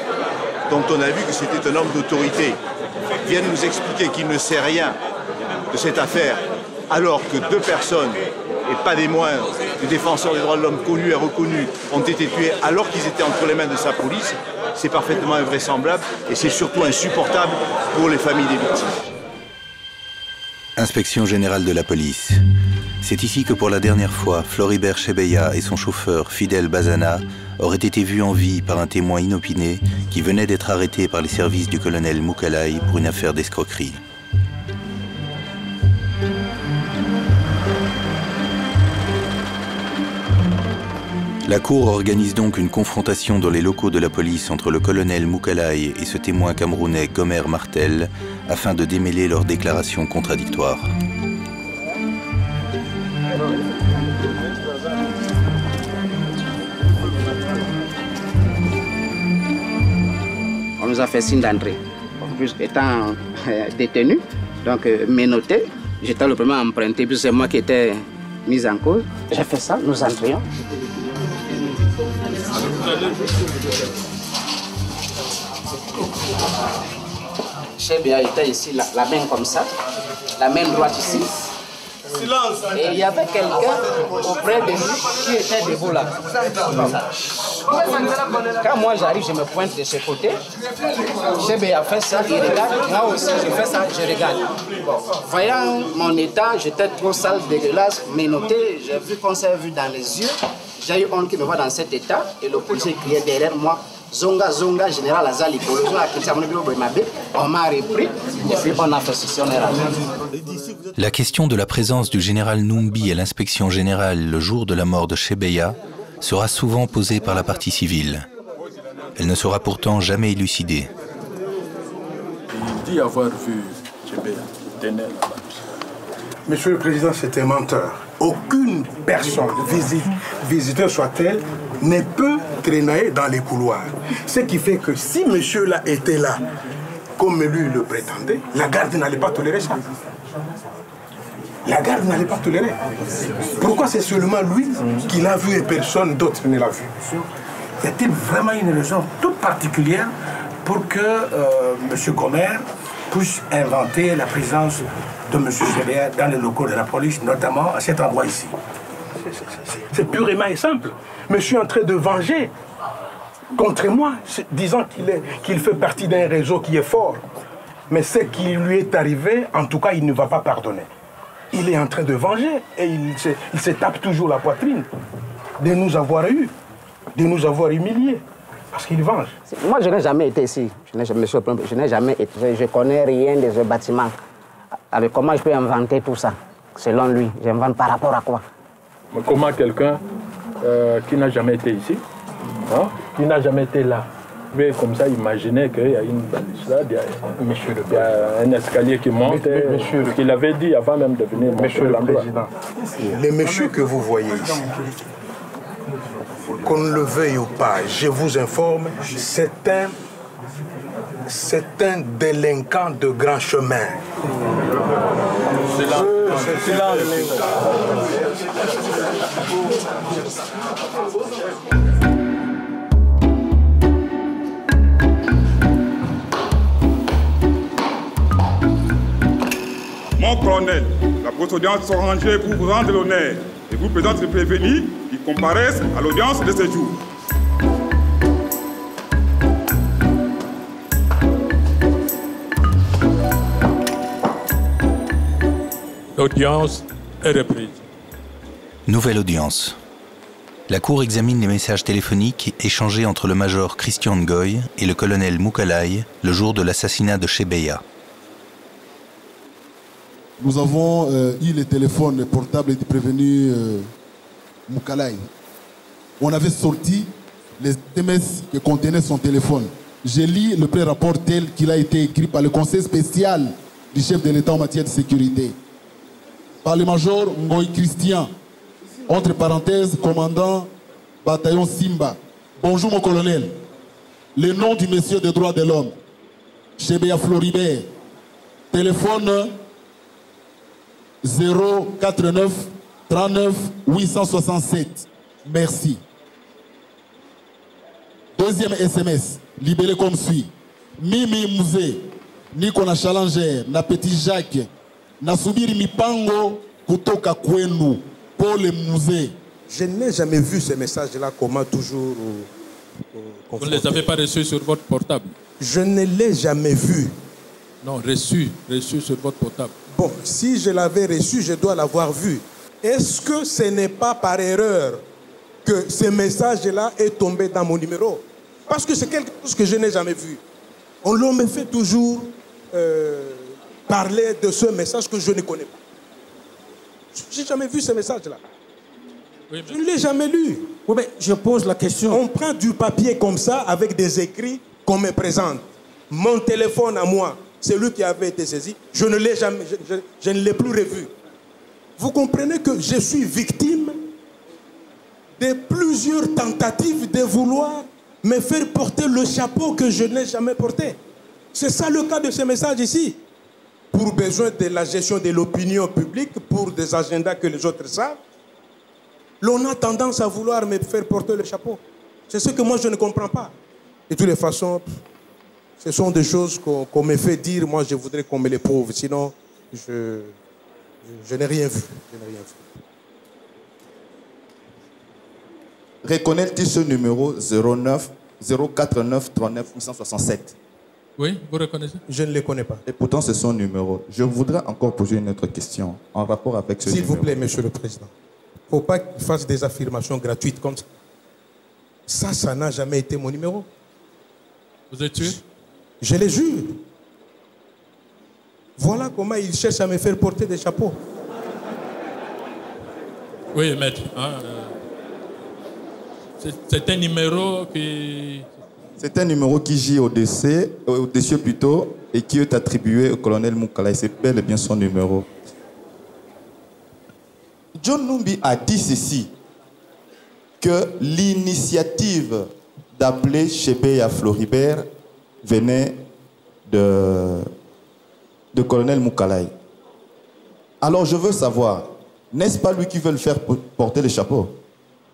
dont on a vu que c'était un homme d'autorité, vienne nous expliquer qu'il ne sait rien de cette affaire, alors que 2 personnes, et pas des moindres, des défenseurs des droits de l'homme connus et reconnus, ont été tués alors qu'ils étaient entre les mains de sa police, c'est parfaitement invraisemblable et c'est surtout insupportable pour les familles des victimes. Inspection générale de la police. C'est ici que pour la dernière fois, Floribert Chebeya et son chauffeur Fidel Bazana auraient été vus en vie par un témoin inopiné qui venait d'être arrêté par les services du colonel Mukalaï pour une affaire d'escroquerie. La Cour organise donc une confrontation dans les locaux de la police entre le colonel Mukalaï et ce témoin camerounais Gomer Martel afin de démêler leurs déclarations contradictoires. On nous a fait signe d'entrée. En plus, étant détenu, donc menotté, j'étais le premier à emprunter, puis c'est moi qui étais mis en cause. J'ai fait ça, nous entrions. Chebeya était ici, la main comme ça, la main droite ici. Silence. Et il y avait quelqu'un auprès de lui qui était debout là. Quand moi j'arrive, je me pointe de ce côté. Chebeya fait ça, il regarde. Moi aussi, je fais ça, je regarde. Voyant mon état, j'étais trop sale, dégueulasse, menotté. J'ai vu qu'on s'est vu dans les yeux. J'ai eu honte qui me voit dans cet état. Et le policier criait derrière moi. Zonga, Zonga, général Azali, on m'a repris et puis on a fait ceci, on est rentré. La question de la présence du général Numbi à l'inspection générale le jour de la mort de Chebeya sera souvent posée par la partie civile. Elle ne sera pourtant jamais élucidée. Il dit avoir vu Chebeya. Monsieur le Président, c'est un menteur. Aucune personne, visiteur soit-elle, ne peut traîner dans les couloirs. Ce qui fait que si monsieur-là était là, comme lui le prétendait, la garde n'allait pas tolérer ça. La garde n'allait pas tolérer. Pourquoi c'est seulement lui qui l'a vu et personne d'autre ne l'a vu? Y a-t-il vraiment une raison toute particulière pour que M. Gomer puisse inventer la présence de M. Chebeya dans les locaux de la police, notamment à cet endroit ici? C'est purement et simple. Monsieur est en train de venger contre moi, disant qu'il fait partie d'un réseau qui est fort. Mais ce qui lui est arrivé, en tout cas, il ne va pas pardonner. Il est en train de venger et il se tape toujours la poitrine de nous avoir eus, de nous avoir humiliés. Parce qu'il venge. Moi, je n'ai jamais été ici. Je n'ai jamais été. Je ne connais rien de ce bâtiment. Alors, comment je peux inventer tout ça? Selon lui, j'invente par rapport à quoi? Mais comment quelqu'un qui n'a jamais été ici, hein, qui n'a jamais été là, peut comme ça imaginer qu'il y a une balustrade, il y a un escalier qui monte, ce qu'il avait dit avant même de venir. Monsieur le Président, les messieurs que vous voyez ici, qu'on le veuille ou pas, je vous informe, c'est un délinquant de grand chemin. Mon colonel, la grosse audience sont rangées pour vous rendre l'honneur et vous présente les prévenus qui comparaissent à l'audience de ce jour. L'audience est reprise. Nouvelle audience. La Cour examine les messages téléphoniques échangés entre le major Christian Ngoy et le colonel Moukalay le jour de l'assassinat de Chebeya. Nous avons eu les téléphones portables du prévenu Moukalay. On avait sorti les SMS qui contenaient son téléphone. J'ai lu le pré-rapport tel qu'il a été écrit par le conseil spécial du chef de l'État en matière de sécurité. Par le major Ngoy Christian, entre parenthèses, commandant bataillon Simba. Bonjour mon colonel. Le nom du monsieur des droits de l'homme, Chebeya Floribert. Téléphone 089 39 867. Merci. Deuxième SMS, libellé comme suit. Mimi Mouze, Nikona Challenger, na Petit Jacques, na Subiri Mipango, Kutoka Kwenu, Paul Mouze. Je n'ai jamais vu ces messages-là, comment toujours... Vous ne les avez pas reçus sur votre portable? Je ne l'ai jamais vu. Non, reçu sur votre portable. Bon, si je l'avais reçu, je dois l'avoir vu. Est-ce que ce n'est pas par erreur que ce message-là est tombé dans mon numéro? Parce que c'est quelque chose que je n'ai jamais vu. On me fait toujours parler de ce message que je ne connais pas. Je n'ai jamais vu ce message-là. Oui, je ne l'ai jamais lu. Oui, mais je pose la question. On prend du papier comme ça avec des écrits qu'on me présente. Mon téléphone à moi, celui qui avait été saisi, je ne l'ai jamais, je ne l'ai plus revu. Vous comprenez que je suis victime de plusieurs tentatives de vouloir me faire porter le chapeau que je n'ai jamais porté. C'est ça le cas de ce message ici. Pour besoin de la gestion de l'opinion publique, pour des agendas que les autres savent, l'on a tendance à vouloir me faire porter le chapeau. C'est ce que moi je ne comprends pas. De toutes les façons, ce sont des choses qu'on me fait dire. Moi, je voudrais qu'on me les prouve. Sinon, je n'ai rien vu. Je n'ai rien vu. Reconnaît-il ce numéro 049 39 867? Oui, vous reconnaissez? Je ne le connais pas. Et pourtant, c'est son numéro. Je voudrais encore poser une autre question en rapport avec ce numéro. S'il vous plaît, Monsieur le Président. Il ne faut pas qu'il fasse des affirmations gratuites comme ça. Ça n'a jamais été mon numéro. Vous êtes sûr? Je les jure. Voilà comment ils cherchent à me faire porter des chapeaux. Oui, maître. C'est un numéro qui... C'est un numéro qui gît au-dessus plutôt, et qui est attribué au colonel Moukalay. C'est bel et bien son numéro. John Numbi a dit ceci, que l'initiative d'appeler Chebeya Floribert venait de colonel Moukalay. Alors je veux savoir, n'est-ce pas lui qui veut le faire porter le chapeau?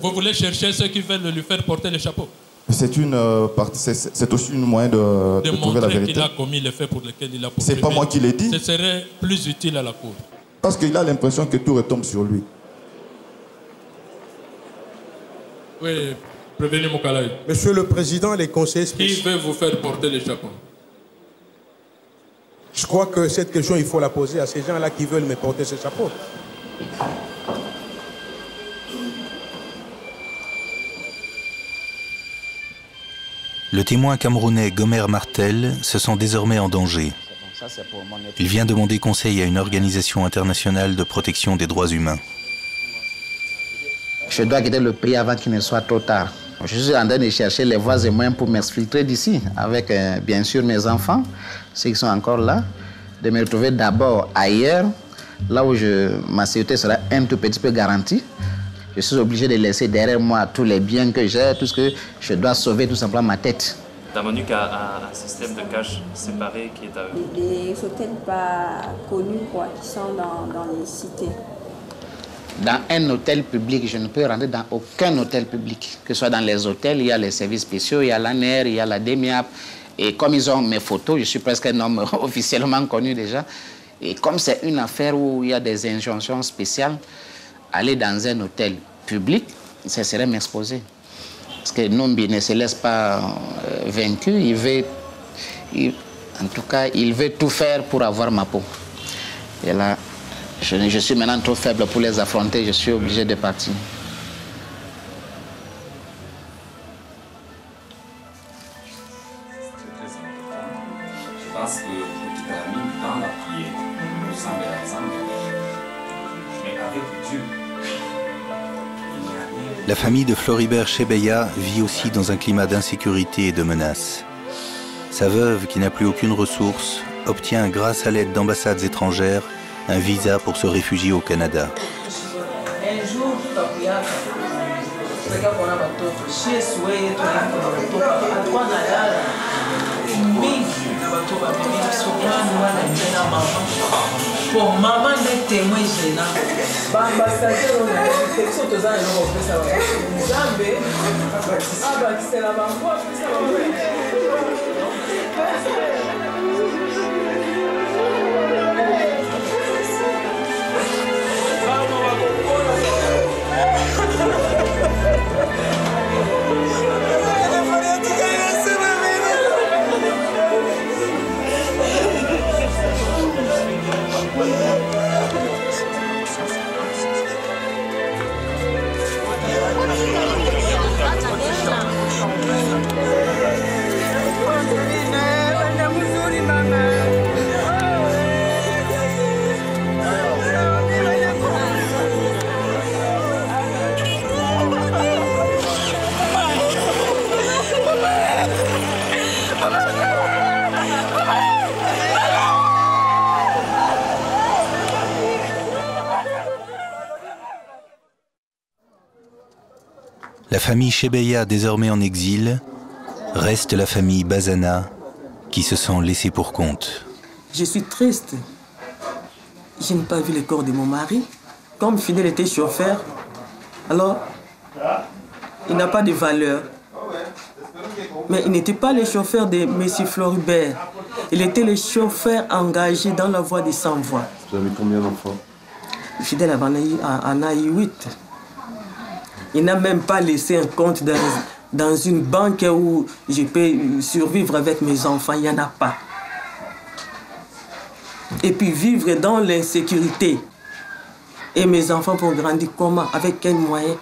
Vous voulez chercher ceux qui veulent lui faire porter le chapeau? C'est aussi une moyen de trouver la vérité. Qu'il a commis les faits pour lesquels il a poursuivi. C'est pas moi qui l'ai dit. Ce serait plus utile à la cour. Parce qu'il a l'impression que tout retombe sur lui. Oui, prévenu Moukalai. Monsieur le Président, les conseillers Qui veut vous faire porter les chapeaux? Je crois que cette question, il faut la poser à ces gens-là qui veulent me porter ce chapeau. Le témoin camerounais Gomer Martel se sent désormais en danger. Il vient demander conseil à une organisation internationale de protection des droits humains. Je dois quitter le pays avant qu'il ne soit trop tard. Je suis en train de chercher les voies et moyens pour m'exfiltrer d'ici, avec bien sûr mes enfants, ceux qui sont encore là, de me retrouver d'abord ailleurs, là où ma sécurité sera un tout petit peu garantie. Je suis obligé de laisser derrière moi tous les biens que j'ai, tout ce que je dois sauver, tout simplement ma tête. Damonique a un système de cache séparé qui est à eux. Des hôtels pas connus, quoi, qui sont dans les cités. Dans un hôtel public, je ne peux rentrer dans aucun hôtel public. Que ce soit dans les hôtels, il y a les services spéciaux, il y a l'ANER, il y a la DEMIAP. Et comme ils ont mes photos, je suis presque un homme officiellement connu déjà. Et comme c'est une affaire où il y a des injonctions spéciales, aller dans un hôtel public, ça serait m'exposer. Parce que Nombi ne se laisse pas vaincu, en tout cas, il veut tout faire pour avoir ma peau. Et là, je suis maintenant trop faible pour les affronter, je suis obligé de partir. Je pense que le termine dans la prière, nous sommes ensemble, mais avec Dieu. La famille de Floribert Chebeya vit aussi dans un climat d'insécurité et de menace. Sa veuve, qui n'a plus aucune ressource, obtient grâce à l'aide d'ambassades étrangères un visa pour se réfugier au Canada. Un jour, pour maman des témoins gênants. La famille Chebeya, désormais en exil, reste la famille Bazana, qui se sent laissée pour compte. Je suis triste. Je n'ai pas vu le corps de mon mari. Comme Fidèle était chauffeur, alors il n'a pas de valeur. Mais il n'était pas le chauffeur de M. Floribert. Il était le chauffeur engagé dans la voie des sans-voix. Vous avez combien d'enfants? Fidèle en a eu 8. Il n'a même pas laissé un compte dans une banque où je peux survivre avec mes enfants. Il n'y en a pas. Et puis vivre dans l'insécurité. Et mes enfants vont grandir comment? Avec quels moyens?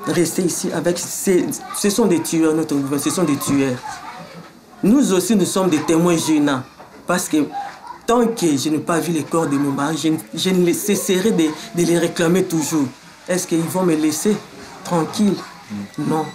Rester ici avec... Ce sont des tueurs, notre gouvernement, ce sont des tueurs. Nous aussi, nous sommes des témoins gênants. Parce que tant que je n'ai pas vu les corps de mon mari, je ne cesserai de les réclamer toujours. Est-ce qu'ils vont me laisser tranquille? Non.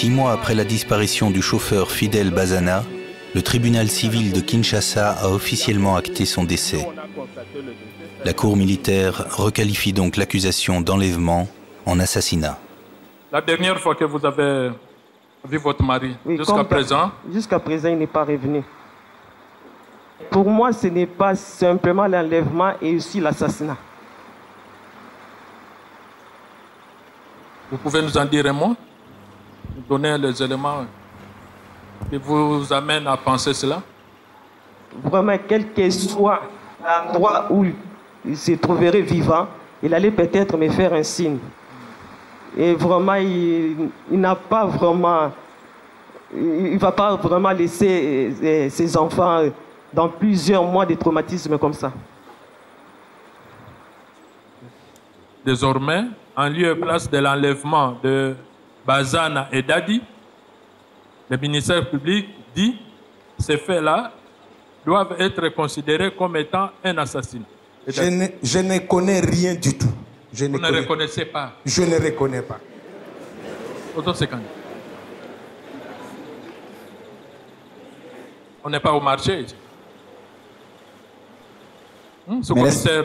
Six mois après la disparition du chauffeur Fidèle Bazana, Le tribunal civil de Kinshasa a officiellement acté son décès. La cour militaire requalifie donc l'accusation d'enlèvement en assassinat. La dernière fois que vous avez vu votre mari, jusqu'à présent? Jusqu'à présent, il n'est pas revenu. Pour moi, ce n'est pas simplement l'enlèvement et aussi l'assassinat. Vous pouvez nous en dire un mot? Nous donner les éléments qui vous amènent à penser cela? Vraiment, quel que soit l'endroit où il se trouverait vivant, il allait peut-être me faire un signe. Et vraiment, il n'a pas vraiment... Il ne va pas vraiment laisser ses enfants dans plusieurs mois de traumatisme comme ça. Désormais, en lieu et place de l'enlèvement de Bazana et Dadi, le ministère public dit que ces faits-là doivent être considérés comme étant un assassinat. Je ne connais rien du tout. Vous ne reconnaissez pas? Je ne reconnais pas. On n'est pas au marché ici. Ce commissaire,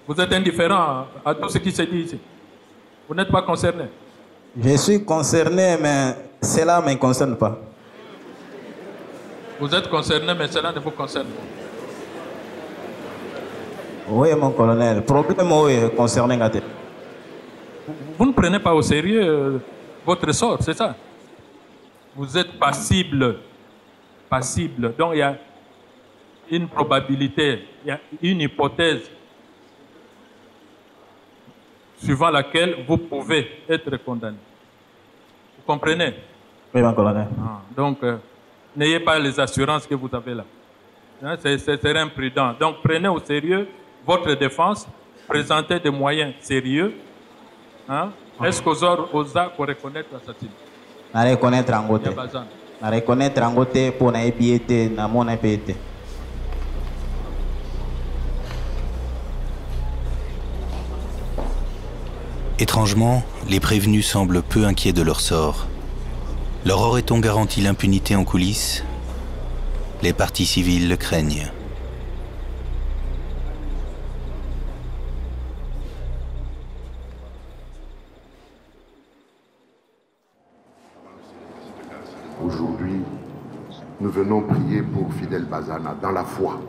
vous êtes indifférent à tout ce qui se dit ici. Vous n'êtes pas concerné? Je suis concerné, mais cela ne me concerne pas. Vous êtes concerné, mais cela ne vous concerne pas. Oui, mon colonel. Le problème, oui, concerné. Vous ne prenez pas au sérieux votre sort, c'est ça? Vous êtes passible. Passible. Donc, il y a une probabilité, il y a une hypothèse suivant laquelle vous pouvez être condamné. Vous comprenez? Oui, mon colonel. Donc, n'ayez pas les assurances que vous avez là. Hein, c'est imprudent. Donc, prenez au sérieux votre défense, présentez des moyens sérieux. Hein? Est-ce qu'aux OSA pour reconnaître l'assassin? Je reconnaître en côté. Je reconnaître en côté pour na ebiete na mon ebiete. Étrangement, les prévenus semblent peu inquiets de leur sort. Leur aurait-on garanti l'impunité en coulisses? Les partis civils le craignent. Aujourd'hui, nous venons prier pour Fidel Bazana dans la foi.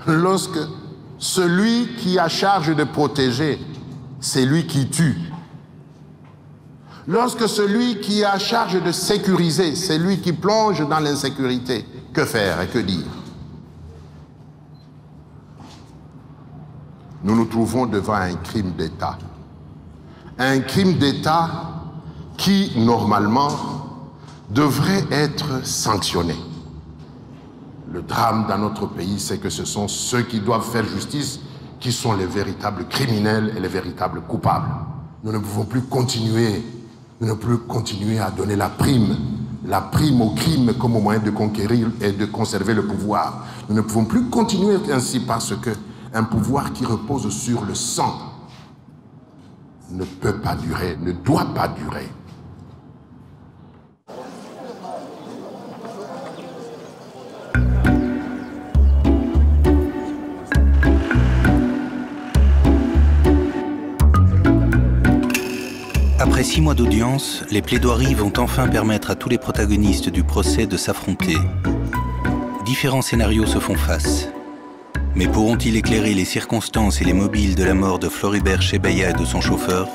Lorsque celui qui a charge de protéger, c'est lui qui tue. Lorsque celui qui a charge de sécuriser, c'est lui qui plonge dans l'insécurité, que faire et que dire? Nous nous trouvons devant un crime d'État. Un crime d'État qui, normalement, devrait être sanctionné. Le drame dans notre pays, c'est que ce sont ceux qui doivent faire justice qui sont les véritables criminels et les véritables coupables. Nous ne pouvons plus continuer, à donner la prime au crime comme au moyen de conquérir et de conserver le pouvoir. Nous ne pouvons plus continuer ainsi parce qu'un pouvoir qui repose sur le sang ne peut pas durer, ne doit pas durer. Après 6 mois d'audience, les plaidoiries vont enfin permettre à tous les protagonistes du procès de s'affronter. Différents scénarios se font face. Mais pourront-ils éclairer les circonstances et les mobiles de la mort de Floribert Chebeya et de son chauffeur?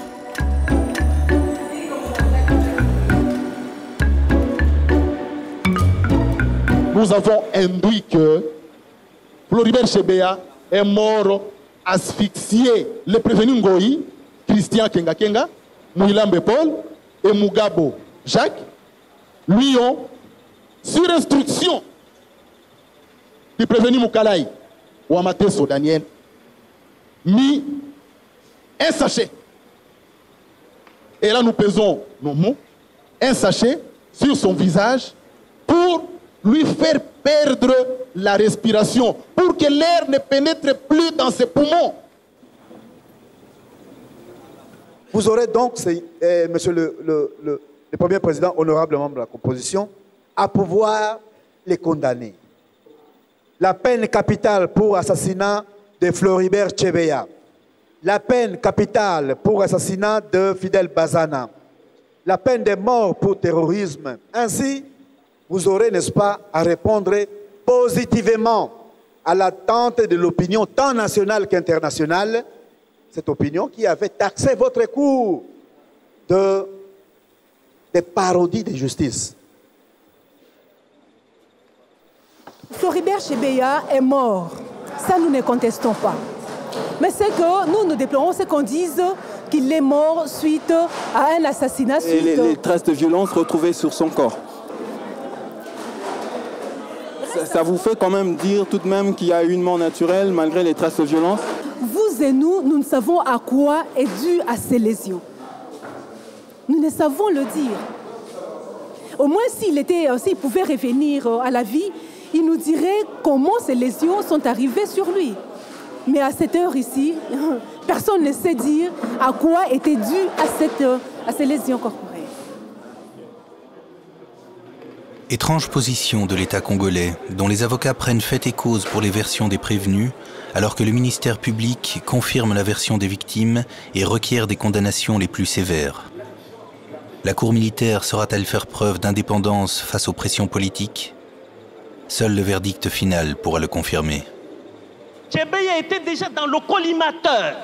Nous avons induit que Floribert Chebeya est mort asphyxié. Le prévenu Ngoï, Christian Kenga, Mouilambe Paul et Mugabo Jacques lui ont, sur instruction du prévenu Moukalai ou Amateso Daniel, mis un sachet. Et là nous pesons nos mots, un sachet sur son visage pour lui faire perdre la respiration, pour que l'air ne pénètre plus dans ses poumons. Vous aurez donc, monsieur le premier président, honorable membre de la composition, à pouvoir les condamner. La peine capitale pour assassinat de Floribert Chebeya. La peine capitale pour assassinat de Fidel Bazana. La peine de mort pour terrorisme. Ainsi, vous aurez, n'est-ce pas, à répondre positivement à l'attente de l'opinion tant nationale qu'internationale, cette opinion qui avait taxé votre cours des parodies de justice. Floribert Chebeya est mort. Ça, nous ne contestons pas. Mais c'est que nous déplorons, c'est qu'on dise qu'il est mort suite à un assassinat. Et les traces de violence retrouvées sur son corps. Ça vous fait quand même dire tout de même qu'il y a eu une mort naturelle malgré les traces de violence? Vous et nous ne savons à quoi est due à ces lésions. Nous ne savons le dire. Au moins, s'il pouvait revenir à la vie, il nous dirait comment ces lésions sont arrivées sur lui. Mais à cette heure ici, personne ne sait dire à quoi était due à ces lésions corporelles. Étrange position de l'État congolais, dont les avocats prennent fait et cause pour les versions des prévenus, alors que le ministère public confirme la version des victimes et requiert des condamnations les plus sévères. La cour militaire saura-t-elle faire preuve d'indépendance face aux pressions politiques? Seul le verdict final pourra le confirmer. Chebeya était déjà dans le collimateur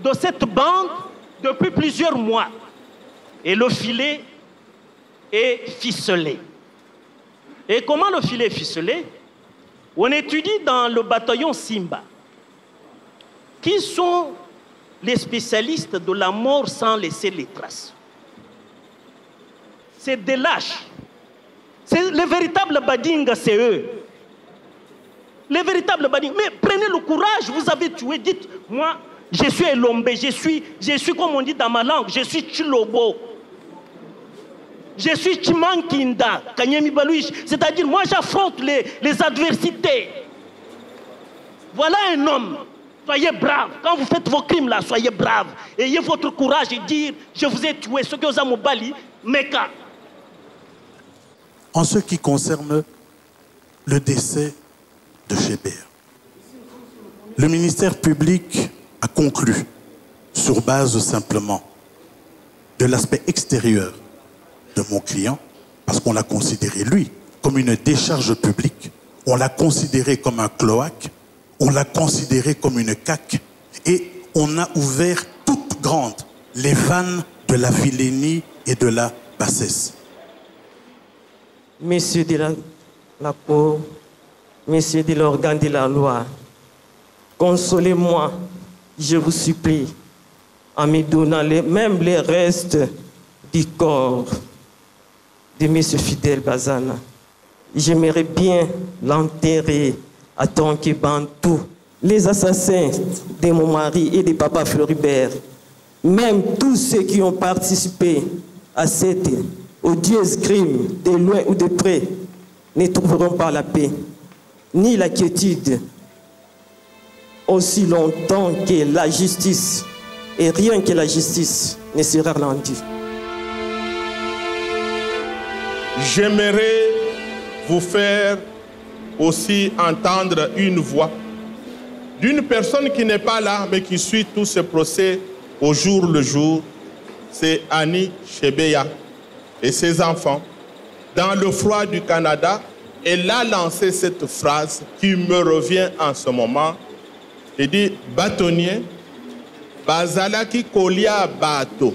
de cette bande depuis plusieurs mois. Et le filet est ficelé. Et comment le filet est ficelé? On étudie dans le bataillon Simba. Qui sont les spécialistes de la mort sans laisser les traces? C'est des lâches. C'est les véritables badingas, c'est eux. Les véritables badingas. Mais prenez le courage, vous avez tué. Dites, moi, je suis Elombe, je suis comme on dit dans ma langue, je suis Chilobo. Je suis Chimankinda, Kanyemi Balouich. C'est-à-dire, moi, j'affronte les adversités. Voilà un homme. Soyez brave. Quand vous faites vos crimes là, soyez brave. Ayez votre courage et dire, je vous ai tué. Ce que vous avez Bali, Meka. En ce qui concerne le décès de Chebeya, le ministère public a conclu, sur base simplement de l'aspect extérieur de mon client, parce qu'on l'a considéré, lui, comme une décharge publique, on l'a considéré comme un cloaque, on l'a considéré comme une caque, et on a ouvert toutes grandes les vannes de la vilainie et de la bassesse. Messieurs de la Cour, messieurs de l'organe de la loi, consolez-moi, je vous supplie, en me donnant même les restes du corps de M. Fidel Bazana. J'aimerais bien l'enterrer à Tonké-Bantou. Les assassins de mon mari et de papa Floribert, même tous ceux qui ont participé à cette odieuse crime, de loin ou de près, ne trouveront pas la paix, ni la quiétude, aussi longtemps que la justice, et rien que la justice, ne sera rendue. J'aimerais vous faire aussi entendre une voix d'une personne qui n'est pas là, mais qui suit tout ce procès au jour le jour. C'est Annie Chebeya et ses enfants. Dans le froid du Canada, elle a lancé cette phrase qui me revient en ce moment. Elle dit, bâtonnier, bazalaki kolia bato,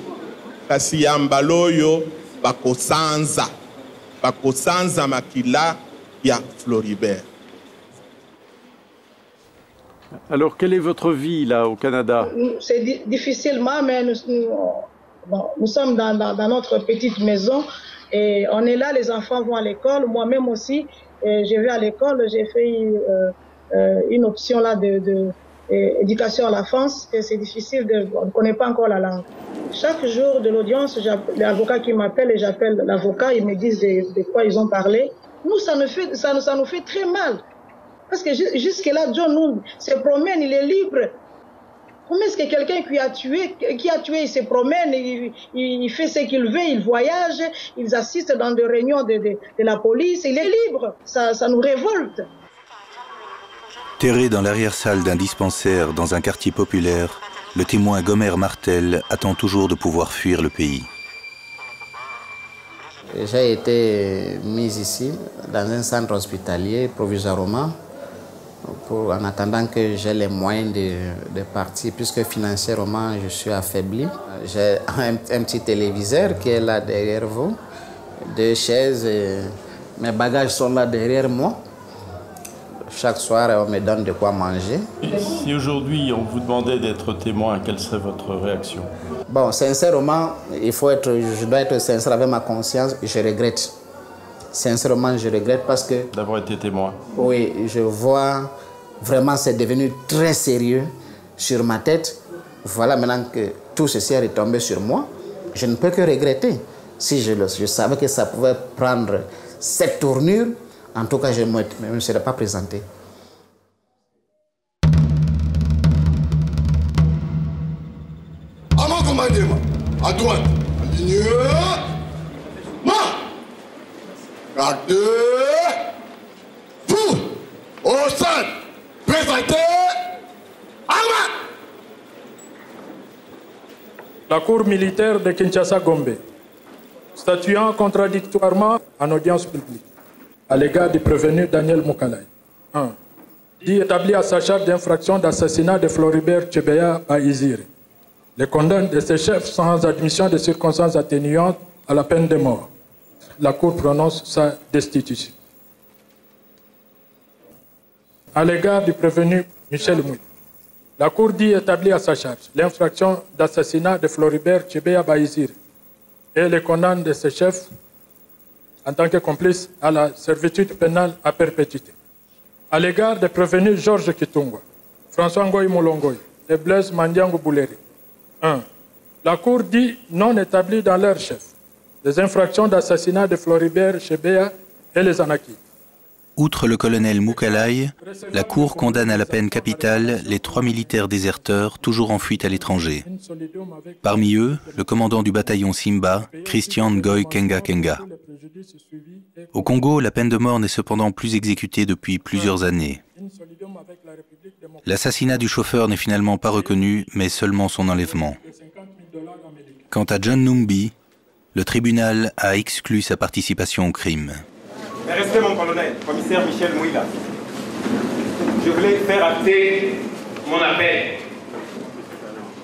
kasi yambaloyo bakosanza makila ya Floribert. Alors, quelle est votre vie là au Canada? C'est difficilement, mais nous sommes dans notre petite maison et on est là, les enfants vont à l'école, moi-même aussi, je vais à l'école, j'ai fait une option là d'éducation à la France, et c'est difficile, on ne connaît pas encore la langue. Chaque jour de l'audience, l'avocat qui m'appelle et j'appelle l'avocat, ils me disent de quoi ils ont parlé. Nous, ça nous fait très mal. Parce que jusque-là, John nous se promène, il est libre. Comment est-ce que quelqu'un qui a tué, il se promène, il fait ce qu'il veut, il voyage, il assiste dans des réunions de la police, il est libre. Ça nous révolte. Terré dans l'arrière-salle d'un dispensaire dans un quartier populaire, le témoin Gomer Martel attend toujours de pouvoir fuir le pays. J'ai été mis ici, dans un centre hospitalier, provisoirement, en attendant que j'ai les moyens de partir, puisque financièrement, je suis affaibli. J'ai un petit téléviseur qui est là derrière vous, 2 chaises, mes bagages sont là derrière moi. Chaque soir, on me donne de quoi manger. Si aujourd'hui, on vous demandait d'être témoin, quelle serait votre réaction? Bon, sincèrement, je dois être sincère avec ma conscience, je regrette. Sincèrement, je regrette parce que... D'avoir été témoin. Oui, je vois vraiment c'est devenu très sérieux sur ma tête. Voilà, maintenant que tout ceci est retombé sur moi, je ne peux que regretter. Si je savais que ça pouvait prendre cette tournure, en tout cas, je ne me serais pas présenté. À droite, ligne, garde, fou, au centre, présenté, armée. La Cour militaire de Kinshasa-Gombe, statuant contradictoirement en audience publique à l'égard du prévenu Daniel Mukalai. 1. Dit établi à sa charge d'infraction d'assassinat de Floribert Chebeya à Izire. Les condamne de ses chefs sans admission de circonstances atténuantes à la peine de mort. La Cour prononce sa destitution. À l'égard du prévenu Michel Mouy, la Cour dit établie à sa charge l'infraction d'assassinat de Floribert Chebeya Baïzir et les condamne de ses chefs en tant que complices à la servitude pénale à perpétuité. À l'égard des prévenus Georges Kitungwa, François Ngoï Moulongoï et Blaise Mandiango Bouleri. 1. La Cour dit non établie dans leur chef les infractions d'assassinat de Floribert Chebeya et les Anaki. Outre le colonel Mukalai, la Cour condamne à la peine capitale les 3 militaires déserteurs toujours en fuite à l'étranger. Parmi eux, le commandant du bataillon Simba, Christian Ngoy Kenga Kenga. Au Congo, la peine de mort n'est cependant plus exécutée depuis plusieurs années. L'assassinat du chauffeur n'est finalement pas reconnu, mais seulement son enlèvement. Quant à John Numbi, le tribunal a exclu sa participation au crime. Restez mon colonel, commissaire Michel Mouila. Je voulais faire acter mon appel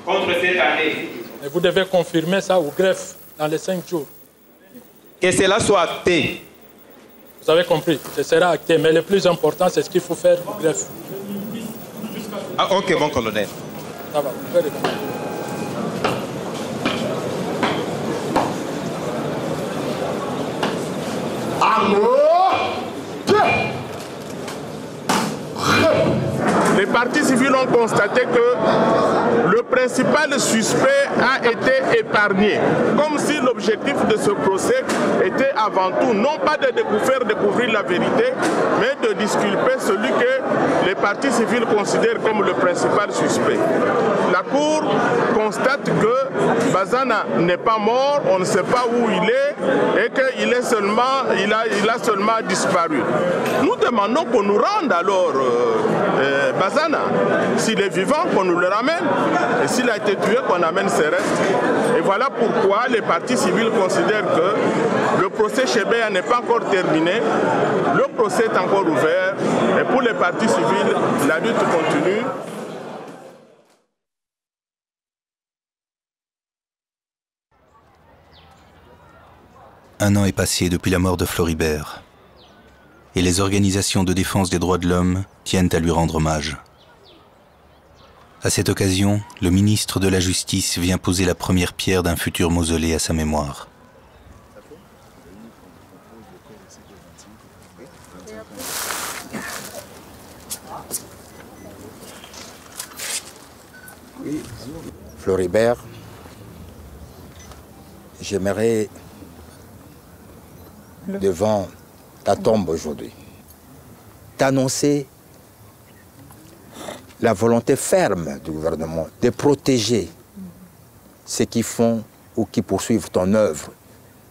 contre cette année. Et vous devez confirmer ça au greffe dans les 5 jours. Que cela soit acté. Vous avez compris, ce sera acté, mais le plus important, c'est ce qu'il faut faire au greffe. Ah, ok, mon colonel. Ça va, vous pouvez répondre. Les parties civiles ont constaté que le principal suspect a été épargné, comme si l'objectif de ce procès était avant tout non pas de faire découvrir la vérité, mais de disculper celui que les parties civiles considèrent comme le principal suspect. La Cour constate que Bazana n'est pas mort, on ne sait pas où il est et qu'il est seulement, il a seulement disparu. Nous demandons qu'on nous rende alors Bazana. S'il est vivant, qu'on nous le ramène. Et s'il a été tué, qu'on amène ses restes. Et voilà pourquoi les parties civiles considèrent que le procès Chebeya n'est pas encore terminé. Le procès est encore ouvert. Et pour les parties civiles, la lutte continue. Un an est passé depuis la mort de Floribert. Et les organisations de défense des droits de l'homme tiennent à lui rendre hommage. À cette occasion, le ministre de la Justice vient poser la première pierre d'un futur mausolée à sa mémoire. Floribert, j'aimerais, devant ta tombe aujourd'hui, t'annoncer la volonté ferme du gouvernement de protéger ceux qui font ou qui poursuivent ton œuvre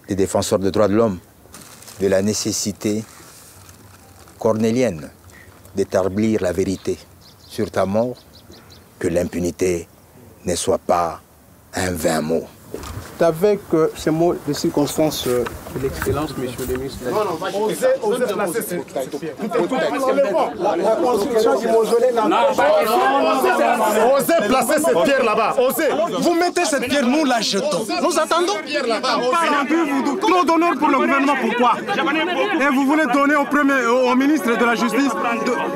des défenseurs des droits de l'homme, de la nécessité cornélienne d'établir la vérité sur ta mort, que l'impunité ne soit pas un vain mot. Avec ces mots de circonstance de l'excellence, monsieur le ministre. Osez placer cette pierre. La construction du mausolée n'a pas. Osez placer cette pierre là-bas. Osez. Vous mettez cette pierre, nous la jetons. Nous attendons. Trop d'honneur pour le gouvernement, pourquoi? Et vous voulez donner au ministre de la Justice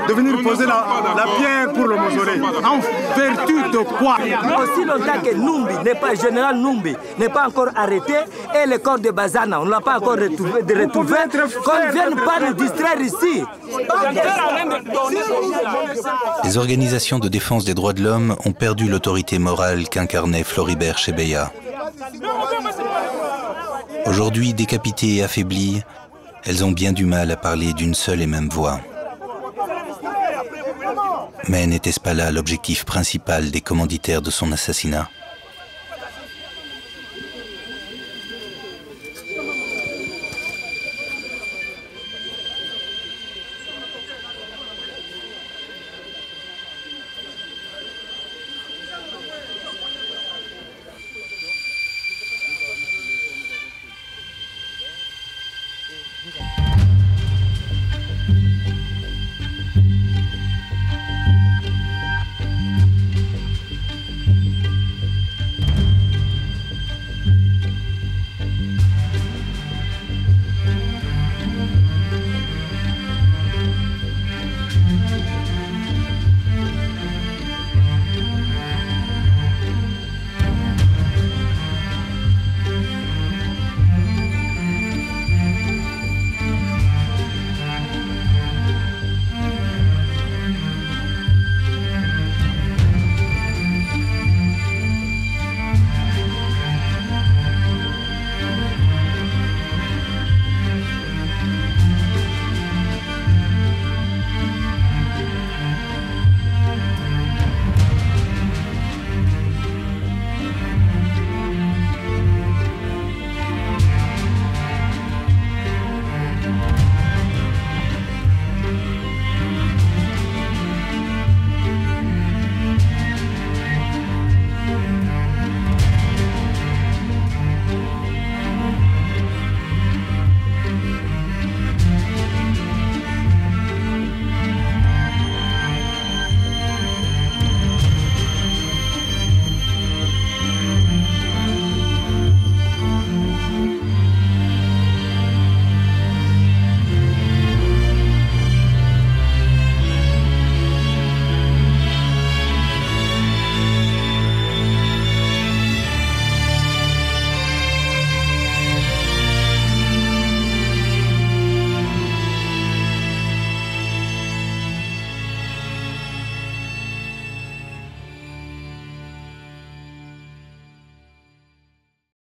de venir poser la pierre pour le mausolée. En vertu de quoi? Aussi longtemps que Numbi n'est pas général Numbi, n'est pas encore arrêté, et le corps de Bazana, on ne l'a pas encore retrouvé, qu'on ne vienne pas nous distraire ici. Les organisations de défense des droits de l'homme ont perdu l'autorité morale qu'incarnait Floribert Chebeya. Aujourd'hui décapitées et affaiblies, elles ont bien du mal à parler d'une seule et même voix. Mais n'était-ce pas là l'objectif principal des commanditaires de son assassinat ?